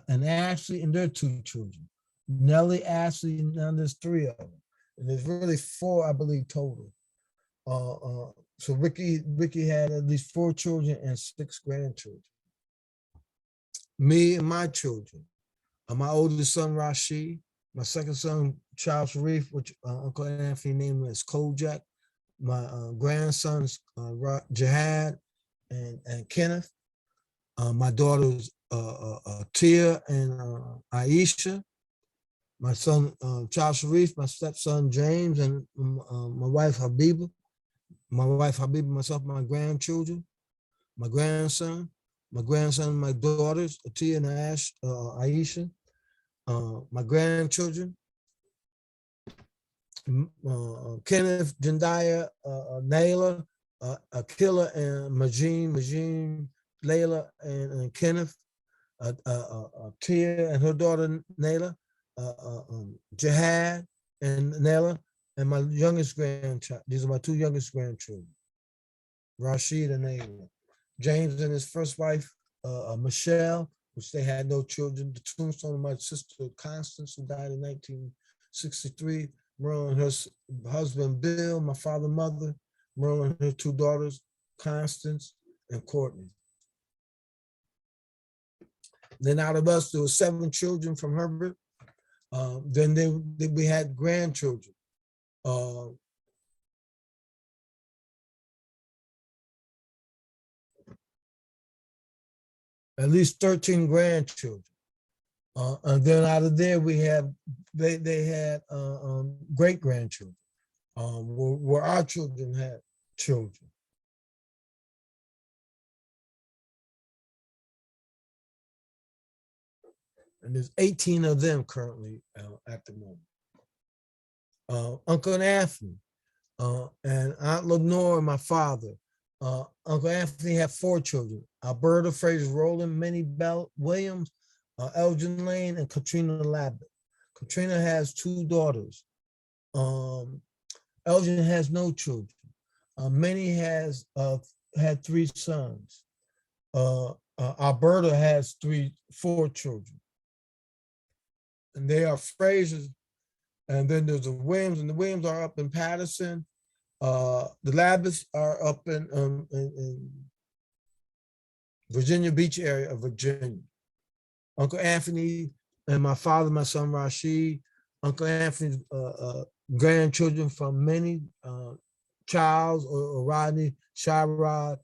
and Ashley and their two children. Nellie, Ashley, and now there's three of them. And there's really four, I believe, total. So Ricky had at least four children and six grandchildren. Me and my children. My oldest son, Rashid. My second son, Charles Sharif, which Uncle Anthony named him as Kojak. My grandsons, Jihad and Kenneth. My daughters, Tia and Aisha. My son, Charles Sharif, my stepson, James, and my wife, Habiba. Myself, my grandchildren, my grandson, my daughters, Tia and Aisha, my grandchildren, Kenneth, Jendaya, Naila, Akila, and Majin, Layla, and Kenneth, Tia and her daughter, Naila, Jihad and Naila, and my youngest grandchild. These are my two youngest grandchildren, Rashid and Naila. James and his first wife, Michelle, which they had no children. The tombstone of my sister, Constance, who died in 1963. Merle and her husband, Bill, my father, mother, Merle and her two daughters, Constance and Courtney. Then out of us, there were 7 children from Herbert. Then we had grandchildren. At least 13 grandchildren. And then out of there, we had, they had great grandchildren, where our children had children. And there's 18 of them currently at the moment. Uncle Anthony and Aunt Lenoir, my father. Uncle Anthony had 4 children: Alberta, Fraser Rowland, Minnie Bell Williams, Elgin Lane, and Katrina Labbit. Katrina has 2 daughters. Elgin has no children. Minnie has had 3 sons. Alberta has 4 children. And they are Frasers. And then there's the Williams, and the Williams are up in Patterson. The Labbits are up in Virginia Beach area of Virginia. Uncle Anthony and my father, my son Rashid. Uncle Anthony's grandchildren from Minnie, Charles or Rodney, Shirod,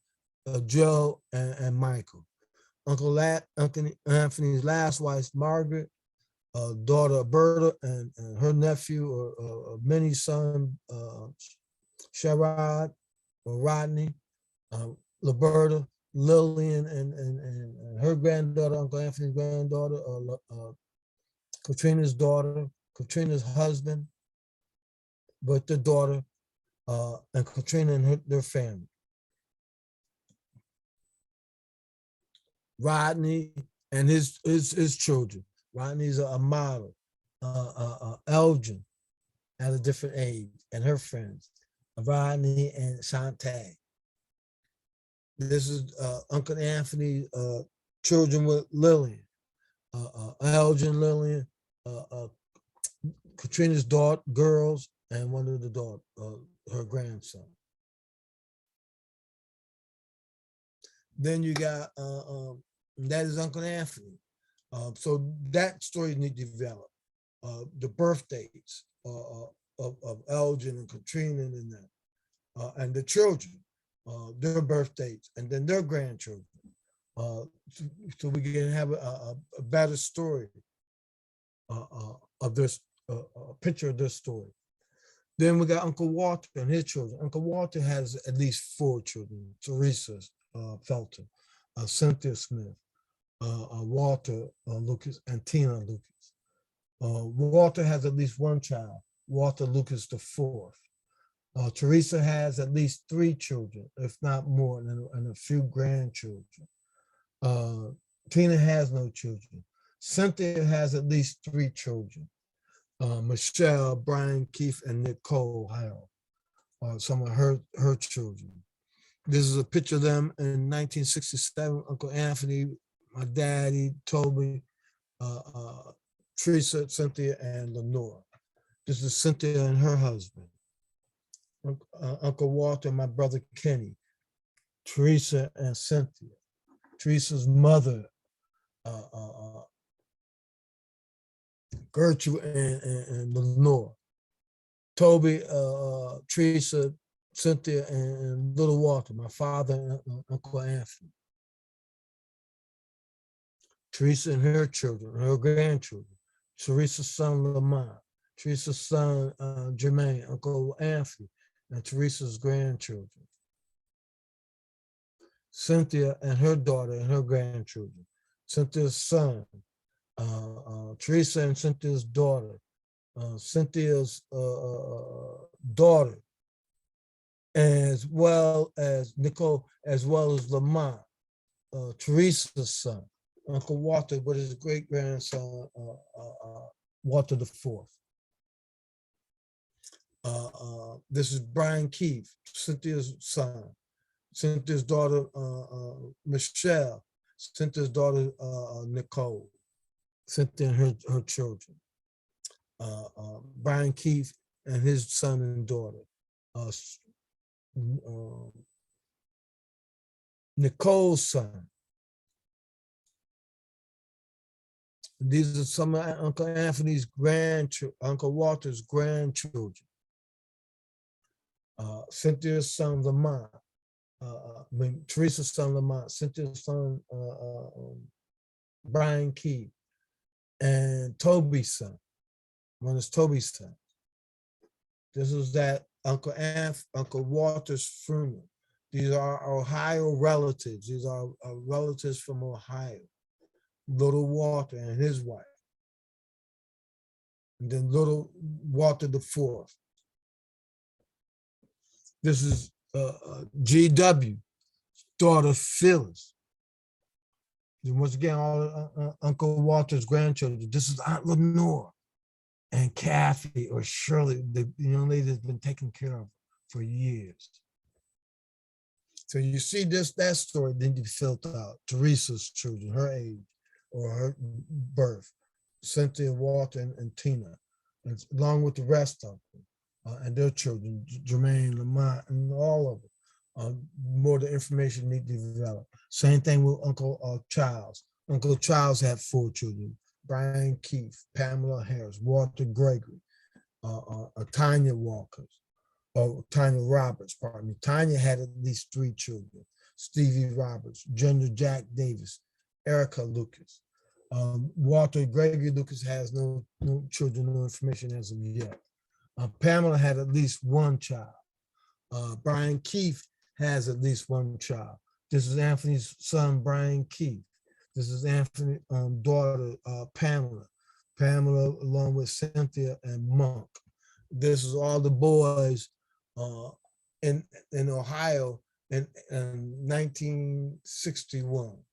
Joe, and Michael. Uncle Anthony's last wife, Margaret, daughter Berta, and her nephew or Minnie's son, Sherrod or Rodney, Liberta, Lillian, and her granddaughter, Uncle Anthony's granddaughter, Katrina's daughter, Katrina's husband, but their daughter, and Katrina and their family. Rodney and his children. Rodney's a model. Elgin at a different age, and her friends, Rodney and Shantae. This is Uncle Anthony's children with Lillian, Elgin, Lillian, Katrina's daughter, girls, and one of the daughter, her grandson. Then you got, that is Uncle Anthony. So that story needs to develop. The birth dates of Elgin and Katrina and them, and the children, their birth dates, and then their grandchildren. So we can have a better story of this, a picture of this story. Then we got Uncle Walter and his children. Uncle Walter has at least 4 children: Teresa Felton, Cynthia Smith, Walter Lucas, and Tina Lucas. Walter has at least 1 child, Walter Lucas IV. Teresa has at least 3 children, if not more, and a few grandchildren. Tina has no children. Cynthia has at least 3 children. Michelle, Brian, Keith, and Nicole Harold are some of her children. This is a picture of them in 1967. Uncle Anthony my daddy, Toby, Teresa, Cynthia, and Lenore. This is Cynthia and her husband. Uncle Walter, my brother Kenny, Teresa and Cynthia, Teresa's mother, Gertrude and Lenore, Toby, Teresa, Cynthia, and little Walter, my father and Uncle Anthony. Teresa and her children, her grandchildren, Teresa's son Lamont, Teresa's son Jermaine, Uncle Anthony, and Teresa's grandchildren. Cynthia and her daughter and her grandchildren. Cynthia's son, Teresa and Cynthia's daughter, Cynthia's daughter, as well as Nicole, as well as Lamont, Teresa's son, Uncle Walter, with his great grandson, Walter the Fourth. This is Brian Keith, Cynthia's son, Cynthia's daughter, Michelle, Cynthia's daughter, Nicole, Cynthia and her children. Brian Keith and his son and daughter. Nicole's son. These are some of Uncle Anthony's grandchildren, Uncle Walter's grandchildren. Cynthia's son, Lamont. Teresa's son, Lamont. Cynthia's son, Brian Keith. And Toby's son. One is Toby's son. This was that Uncle Walter's funeral. These are Ohio relatives. These are relatives from Ohio. Little Walter and his wife. And then little Walter the Fourth. This is GW, daughter Phyllis. And once again, all Uncle Walter's grandchildren. This is Aunt Lenore and Kathy or Shirley, the young lady that's been taken care of for years. So you see that story then you filled out. Teresa's children, her age or her birth, Cynthia, Walter, and Tina, and along with the rest of them and their children, Jermaine, Lamont, and all of them. More the information need to develop. Same thing with Uncle Charles. Uncle Charles had 4 children: Brian Keith, Pamela Harris, Walter Gregory, Tanya Walkers, or Tanya Roberts, pardon me. Tanya had at least 3 children: Stevie Roberts, Junior Jack Davis, Erica Lucas. Walter Gregory Lucas has no children, no information as of yet. Pamela had at least 1 child. Brian Keith has at least 1 child. This is Anthony's son, Brian Keith. This is Anthony's daughter, Pamela. Pamela, along with Cynthia and Monk. This is all the boys in Ohio in 1961.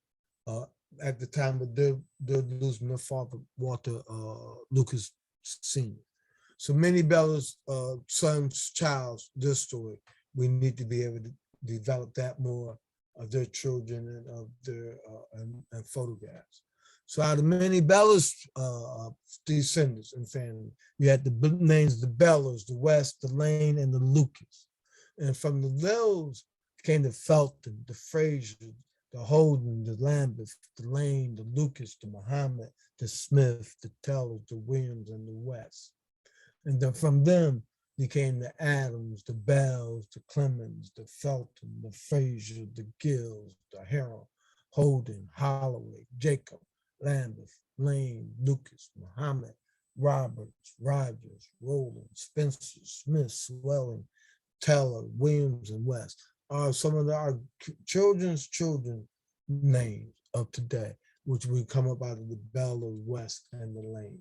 At the time of they're losing their father, Walter Lucas Sr. So Minnie Bella's son's child's this story. We need to be able to develop that more of their children and of their and photographs. So out of Minnie Bella's descendants and family, you had the names, the Bellas, the West, the Lane, and the Lucas. And from the Lills came the Felton, the Frazier, the Holden, the Lambeth, the Lane, the Lucas, the Muhammad, the Smith, the Tellers, the Williams, and the West. And then from them became the Adams, the Bells, the Clemens, the Felton, the Frazier, the Gills, the Harrell, Holden, Holloway, Jacob, Lambeth, Lane, Lucas, Muhammad, Roberts, Rogers, Rowland, Spencer, Smith, Swelling, Teller, Williams, and West are some of our children's children names of today, which we come up out of the Bella, West, and the Lanes.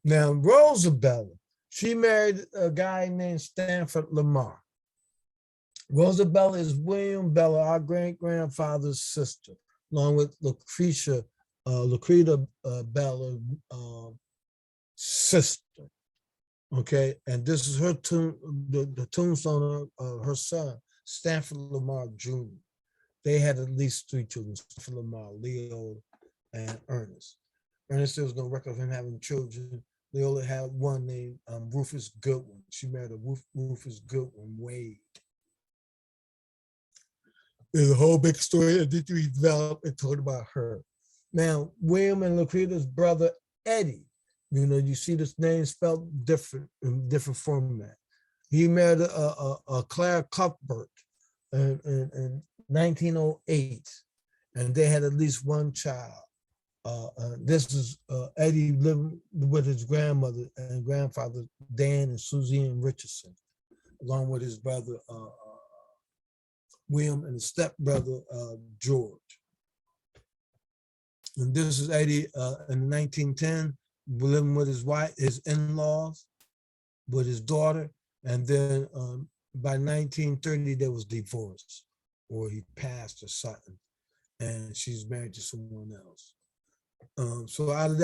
Now, Rosabella, she married a guy named Stanford Lamar. Rosabella is William Bella, our great-grandfather's sister, along with Lucreta Bella's sister. Okay, and this is her the tombstone of her son, Stanford Lamar Jr. They had at least 3 children: Lamar, Leo, and Ernest. Ernest, there was no record of him having children. Leola had one named Rufus Goodwin. She married a Rufus Goodwin Wade. There's a whole big story that did we develop and told about her. Now, William and Lucretia's brother Eddie, you see this name spelled different in different format. He married a Claire Cuthbert in 1908, and they had at least one child. This is Eddie living with his grandmother and grandfather, Dan and Suzanne Richardson, along with his brother, William, and his stepbrother, George. And this is Eddie in 1910, living with his wife, his in-laws, with his daughter. And then by 1930, there was divorce, or he passed or something, and she's married to someone else. So out of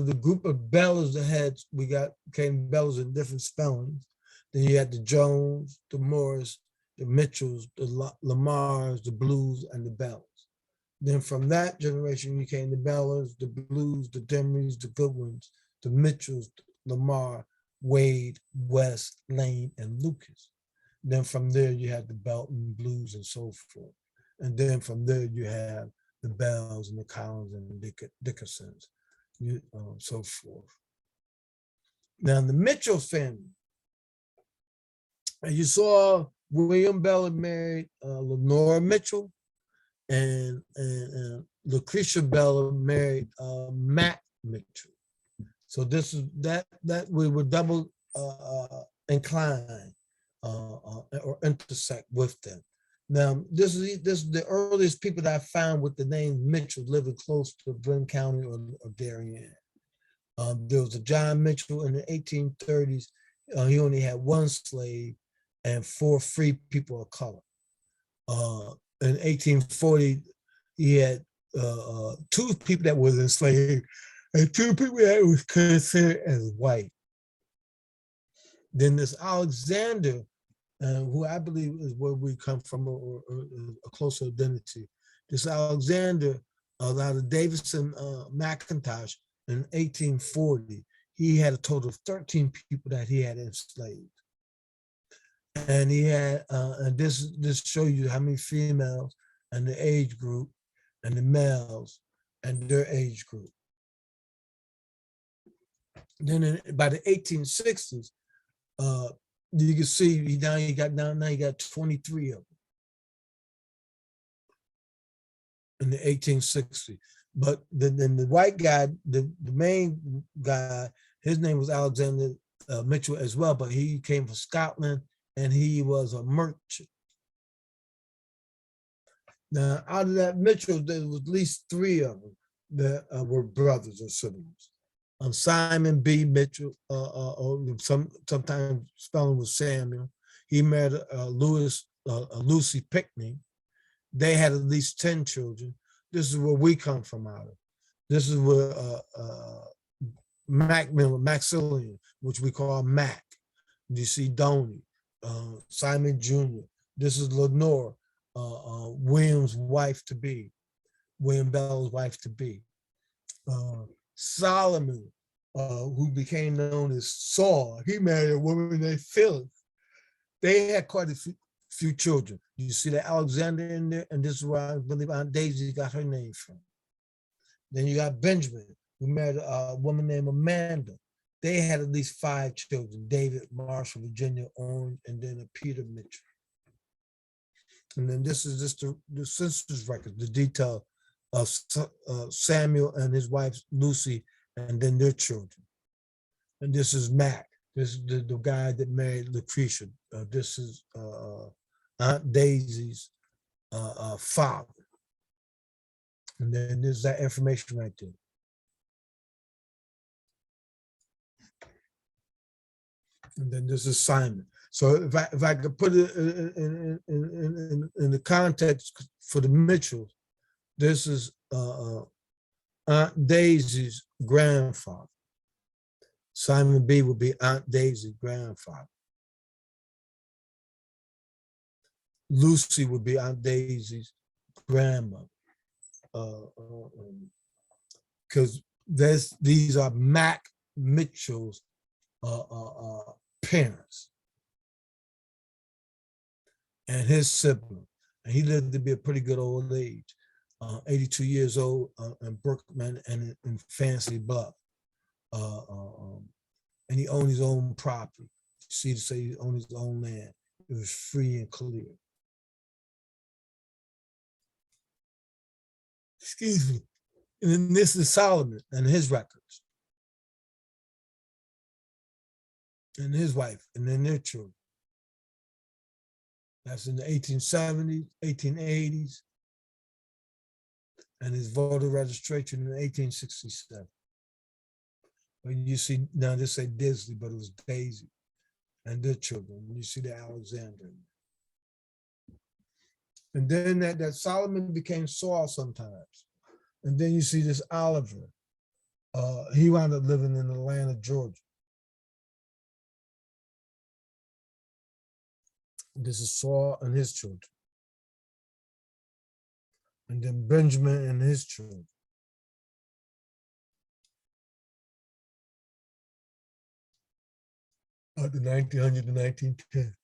the group of Bellas that came Bellas in different spellings. Then you had the Jones, the Morris, the Mitchells, the Lamars, the Blues, and the Bellas. Then from that generation, you came the Bellas, the Blues, the Demrys, the Goodwins, the Mitchells, Lamar, Wade, West, Lane, and Lucas. Then from there, you had the Belton Blues and so forth. And then from there, you have the Bells and the Collins and the Dickersons, so forth. Now, the Mitchell family, and you saw William Bell married Lenoir Mitchell, and Lucretia Bell married Matt Mitchell. So this is that we were double inclined or intersect with them. Now, this is the earliest people that I found with the name Mitchell living close to Bryn County or Darien. There was a John Mitchell in the 1830s. He only had 1 slave and 4 free people of color. In 1840, he had 2 people that was enslaved and 2 people that was considered as white. Then this Alexander, who I believe is where we come from, or a closer identity. This Alexander out of Davidson McIntosh in 1840, he had a total of 13 people that he had enslaved. And he had, and this shows you how many females and the age group, and the males and their age group. Then by the 1860s, you can see now you got 23 of them in the 1860s. But then the white guy, the main guy, his name was Alexander Mitchell as well, but he came from Scotland and he was a merchant. Now, out of that Mitchell, there was at least 3 of them that were brothers or siblings. Simon B. Mitchell, or sometimes spelling was Samuel. He married Lucy Pickney. They had at least 10 children. This is where we come from out of. This is where Maxillian, which we call Mac. You see Doney, Simon Jr. This is Lenoir, William's wife to be, William Bell's wife to be. Solomon, who became known as Saul, he married a woman named Phyllis. They had quite a few children. You see the Alexander in there, and this is where I believe Aunt Daisy got her name from. Then you got Benjamin, who married a woman named Amanda. They had at least 5 children: David, Marshall, Virginia, Orange, and then a Peter Mitchell. And then this is just the census record, the detail of Samuel and his wife Lucy, and then their children. And this is Mac. This is the guy that married Lucretia. This is Aunt Daisy's father. And then there's that information right there. And then this is Simon. So if I could put it in the context for the Mitchells, this is Aunt Daisy's grandfather. Simon B would be Aunt Daisy's grandfather. Lucy would be Aunt Daisy's grandmother, because these are Mac Mitchell's parents and his sibling. And he lived to be a pretty good old age, 82 years old in Brookman and in Fancy Bluff. And he owned his own property. See, to say he owned his own land. It was free and clear. Excuse me. And then this is Solomon and his records. And his wife, and then their children. That's in the 1870s, 1880s, and his voter registration in 1867. But you see, now they say Disley, but it was Daisy and their children. You see the Alexander. And then that Solomon became Saul sometimes. And then you see this Oliver. He wound up living in Atlanta, Georgia. This is Saul and his children. And then Benjamin and his children. The 1900 to 1910.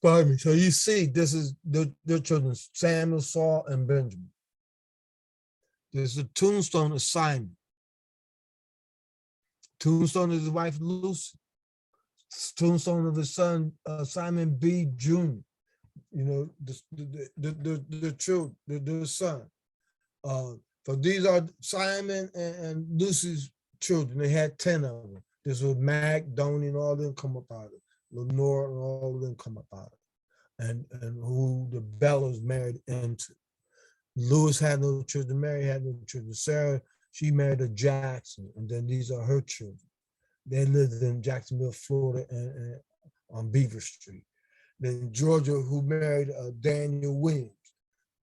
Pardon me. So you see, this is their children, Samuel, Saul, and Benjamin. There's a tombstone of Simon. Tombstone is his wife, Lucy. Tombstone of his son, Simon B. Jr. You know, the children, the son. So these are Simon and Lucy's children. They had 10 of them. This was Mac, Donnie, and all of them come up out of it. Lenoir and all of them come up out of it. And who the Bellas married into. Lewis had no children, Mary had no children. Sarah, she married a Jackson, and then these are her children. They lived in Jacksonville, Florida, and on Beaver Street. Then Georgia, who married Daniel Williams,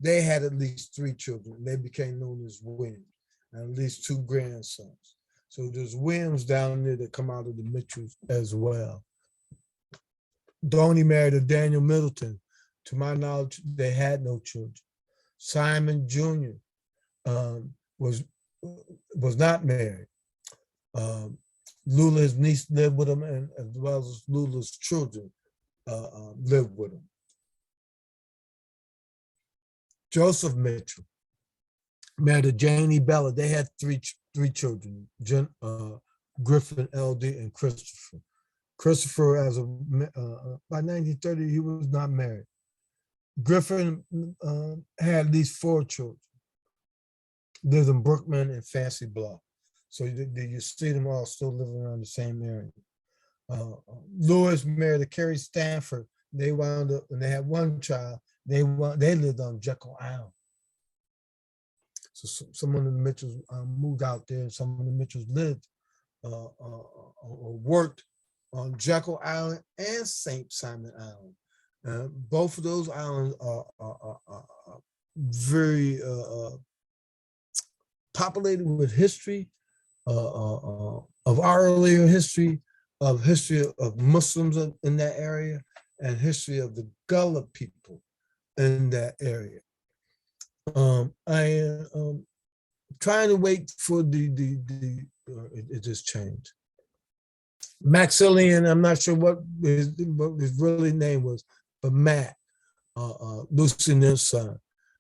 they had at least 3 children. They became known as Williams, and at least 2 grandsons. So there's Williams down there that come out of the Mitchells as well. Donnie married a Daniel Middleton. To my knowledge, they had no children. Simon Jr. Was not married. Lula's niece lived with him, and as well as Lula's children lived with him. Joseph Mitchell married a Janie Bella. They had three children, Griffin, LD, and Christopher. Christopher, by 1930, he was not married. Griffin had at least 4 children. Lived in Brookman and Fancy Bluff. So you see them all still living around the same area. Lewis married a Carrie Stanford. They wound up, and they had 1 child. They lived on Jekyll Island. So some of the Mitchells moved out there, and some of the Mitchells lived or worked on Jekyll Island and St. Simon Island. Both of those islands are very populated with history of our earlier history of Muslims in that area, and history of the Gullah people in that area. I am trying to wait for it just changed. Maxillian, I'm not sure what his really name was, but Mac, Lucy and his son,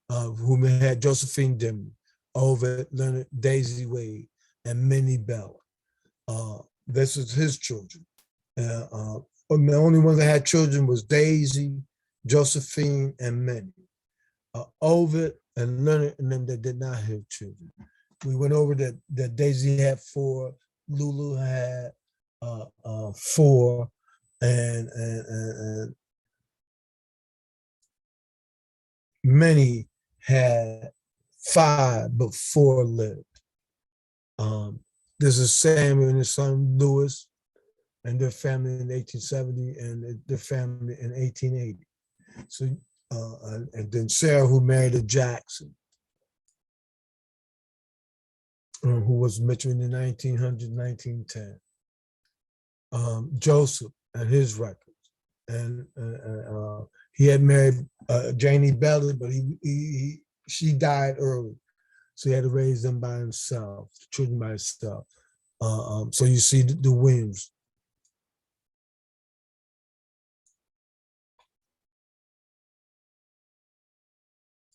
who had Josephine Dimon, Ovid, Leonard, Daisy Wade, and Minnie Bella. This was his children. The only ones that had children was Daisy, Josephine, and Minnie. Ovid and Leonard and them that did not have children. We went over that Daisy had 4, Lulu had 4, and Minnie had 5, but 4 lived. This is Samuel and his son Lewis and their family in 1870 and their family in 1880. So, and then Sarah, who married a Jackson, who was Mitchell in the 1900s, 1910. Joseph and his records. And he had married Janie Bella, but he she died early. So he had to raise them by himself, the children by himself. So you see the Williams.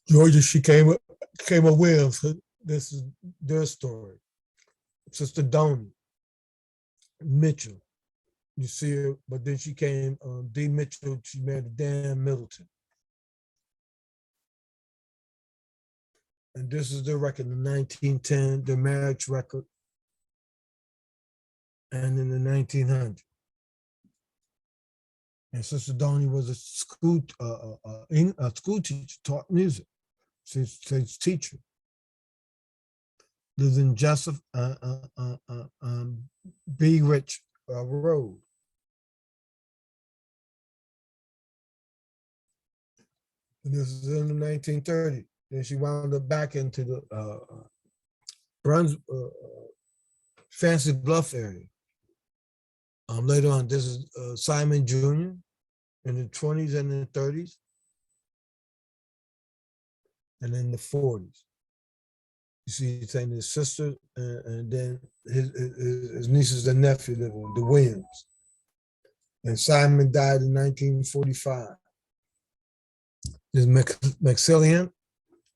Georgia, she came up Williams. This is their story. Sister Donnie Mitchell. You see her, but then she came, D. Mitchell, she married Dan Middleton. And this is the record in 1910, the marriage record, and in the 1900s. And Sister Donnie was a school teacher, taught music. She's a teacher. Lives in Joseph B. Rich Road. And this is in the 1930s. Then she wound up back into the Brunswick, Fancy Bluff area. Later on, this is Simon Jr. in the 20s and the 30s, and in the 40s. You see, he's saying his sister, and then his nieces and nephew, the Williams. And Simon died in 1945. There's Maxillian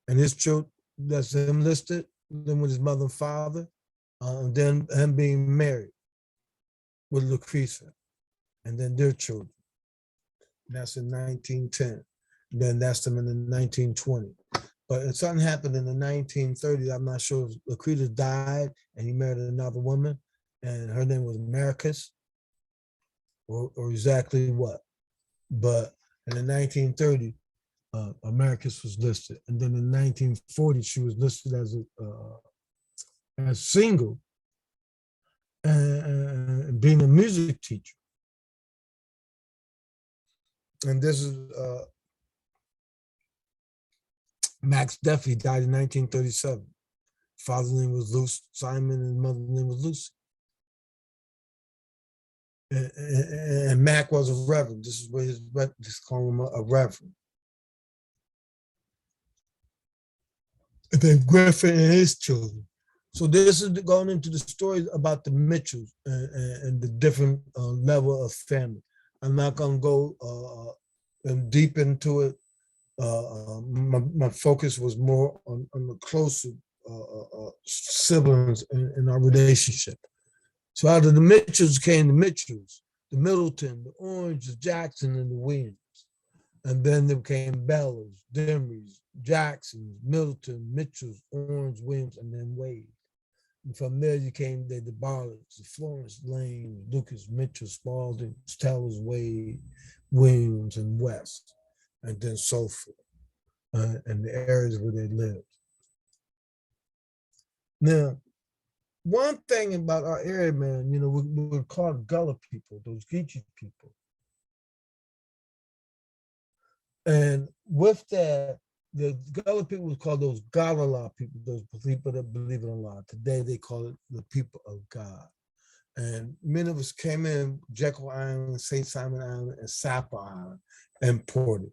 and his children, that's him listed, then with his mother and father, and then him being married with Lucretia, and then their children. That's in 1910. Then that's them in the 1920s. But something happened in the 1930s. I'm not sure if Lucretia died and he married another woman, and her name was Marcus, or exactly what. But in the 1930s, Marcus was listed, and then in the 1940s, she was listed as single and being a music teacher. And this is Max Duffy, died in 1937. Father's name was Lucy Simon, and mother's name was Lucy. And Mac was a reverend. This is where just call him a reverend. And then Griffin and his children. So this is going into the stories about the Mitchells and the different level of family. I'm not going to go deep into it. My focus was more on the closer siblings in our relationship. So out of the Mitchells came the Mitchells, the Middleton, the Orange, the Jackson, and the Williams. And then there came Bellas, Demrys, Jacksons, Middleton, Mitchells, Orange, Williams, and then Wade. And from there you came the Barletts, the Florence Lane, Lucas, Mitchell, Spalding, Tellers, Wade, Williams, and West, and then so forth, and the areas where they lived. Now, one thing about our area, man, you know, we're called Gullah people, those Geechee people. And with that, the Gullah people was called those Galala people, those people that believe in Allah. Today they call it the people of God. And many of us came in Jekyll Island, St. Simon Island, and Sapper Island, imported.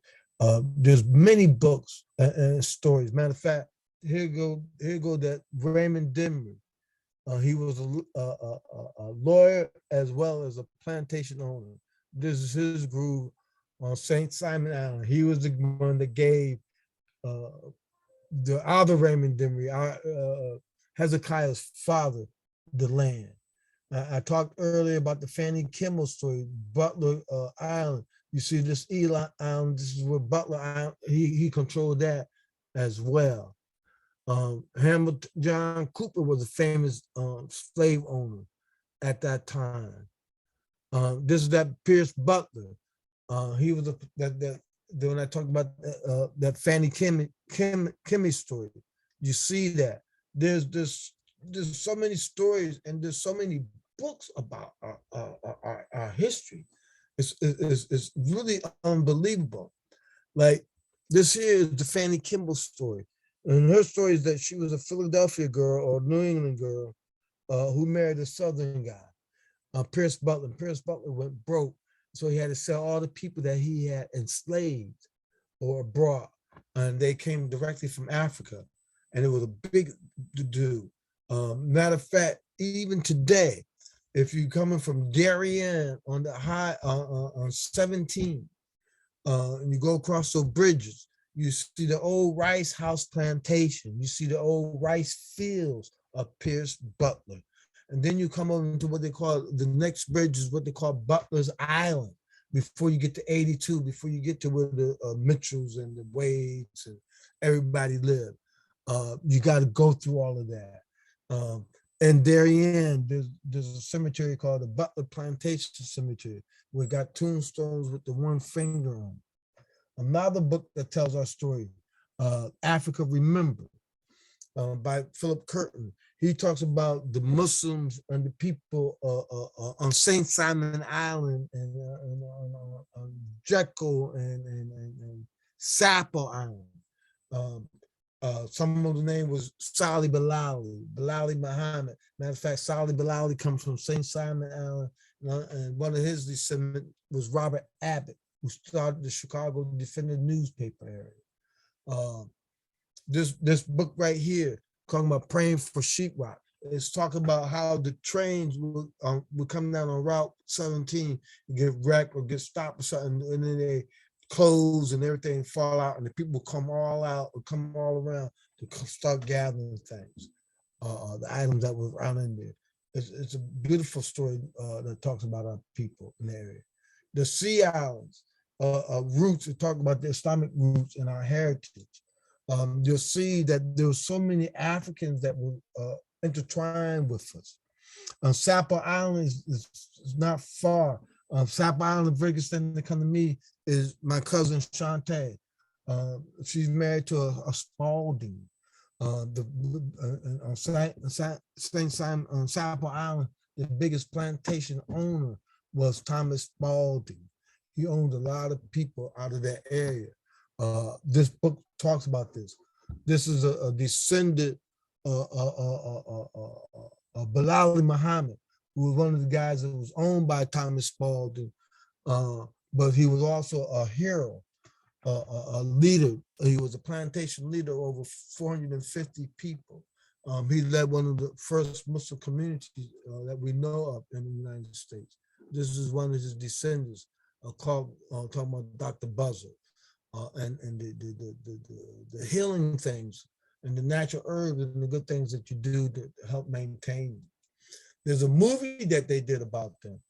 There's many books and stories. Matter of fact, here go that Raymond Dimry. He was a lawyer as well as a plantation owner. This is his groove on St. Simon Island. He was the one that gave the other Raymond Dimry, Hezekiah's father, the land. I talked earlier about the Fanny Kimmel story, Butler Island. You see this Eli Island, this is where Butler Island, he controlled that as well. Hamilton John Cooper was a famous slave owner at that time. This is that Pierce Butler. He was when I talked about that Fanny Kimmy story. You see that there's so many stories and there's so many books about our history. It's really unbelievable. Like this here is the Fanny Kimball story. And her story is that she was a Philadelphia girl or New England girl who married a Southern guy, Pierce Butler. Pierce Butler went broke, so he had to sell all the people that he had enslaved or brought and they came directly from Africa, and it was a big to do. Matter of fact, even today, if you're coming from Darien on the high on 17, and you go across those bridges, you see the old rice house plantation. You see the old rice fields of Pierce Butler. And then you come over into what they call the next bridge is what they call Butler's Island before you get to 82, before you get to where the Mitchells and the Wades and everybody lived. You got to go through all of that. And Darien, there's a cemetery called the Butler Plantation Cemetery. We got tombstones with the one finger on. Another book that tells our story, Africa Remembered, by Philip Curtin. He talks about the Muslims and the people on St. Simon Island and on Jekyll and Sappo Island. Some of the name was Salih Bilali Muhammad. Matter of fact, Salih Bilali comes from St. Simon Island, and one of his descendants was Robert Abbott, who started the Chicago Defender newspaper area. This book right here, talking about praying for sheetrock, it's talking about how the trains would come down on Route 17 and get wrecked or get stopped or something, and then they clothes and everything fall out, and the people come all out or come all around to start gathering things, the items that were around in there. It's a beautiful story that talks about our people in the area. The Sea Islands roots, we talk about the Islamic roots and our heritage. You'll see that there were so many Africans that were intertwined with us. Sappo Island is not far. Sappo Island, the biggest thing that come to me is my cousin Shantae. She's married to a Spalding. On St. Simon on Sappo Island, the biggest plantation owner was Thomas Spalding. He owned a lot of people out of that area. This book talks about this. This is a descendant of Bilali Muhammad, who was one of the guys that was owned by Thomas Spalding, but he was also a hero, a leader. He was a plantation leader, over 450 people. He led one of the first Muslim communities that we know of in the United States. This is one of his descendants, talking about Dr. Buzzer, and the healing things and the natural herbs and the good things that you do to help maintain. There's a movie that they did about them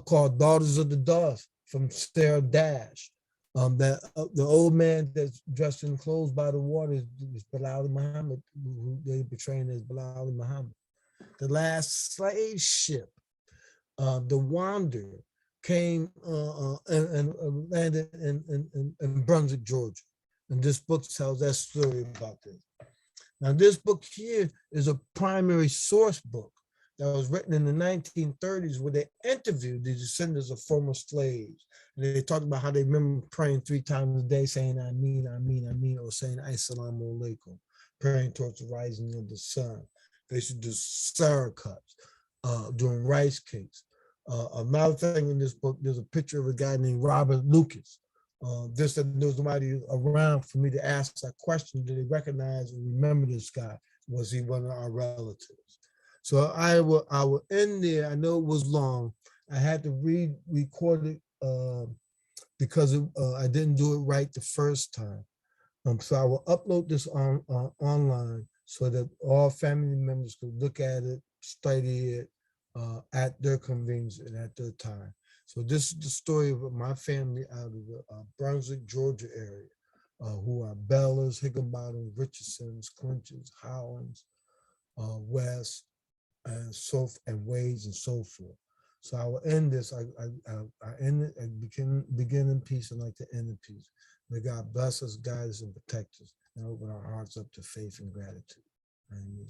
called Daughters of the Dust from Sarah Dash. That the old man that's dressed in clothes by the water is Bilali Muhammad, who they portraying as Bilali Muhammad. The last slave ship, the Wanderer, came and landed in Brunswick, Georgia. And this book tells that story about this. Now, this book here is a primary source book that was written in the 1930s, where they interviewed the descendants of former slaves. And they talked about how they remember praying 3 times a day, saying Ameen, Ameen, Ameen, or saying Assalamu alaikum, praying towards the rising of the sun. They should do sarah cuts, doing rice cakes. Another thing in this book, there's a picture of a guy named Robert Lucas. There was nobody around for me to ask that question. Did they recognize and remember this guy? Was he one of our relatives? So I will end there. I know it was long. I had to record it because I didn't do it right the first time. So I will upload this online so that all family members could look at it, study it at their convenience and at their time. So this is the story of my family out of the Brunswick, Georgia area, who are Bellas, Hickenbottom, Richardsons, Clinches, Hollands, West, and Wades, and so forth. So I will end this. I end it and begin in peace, and like to end in peace. May God bless us, guide us, and protect us, and open our hearts up to faith and gratitude. Amen.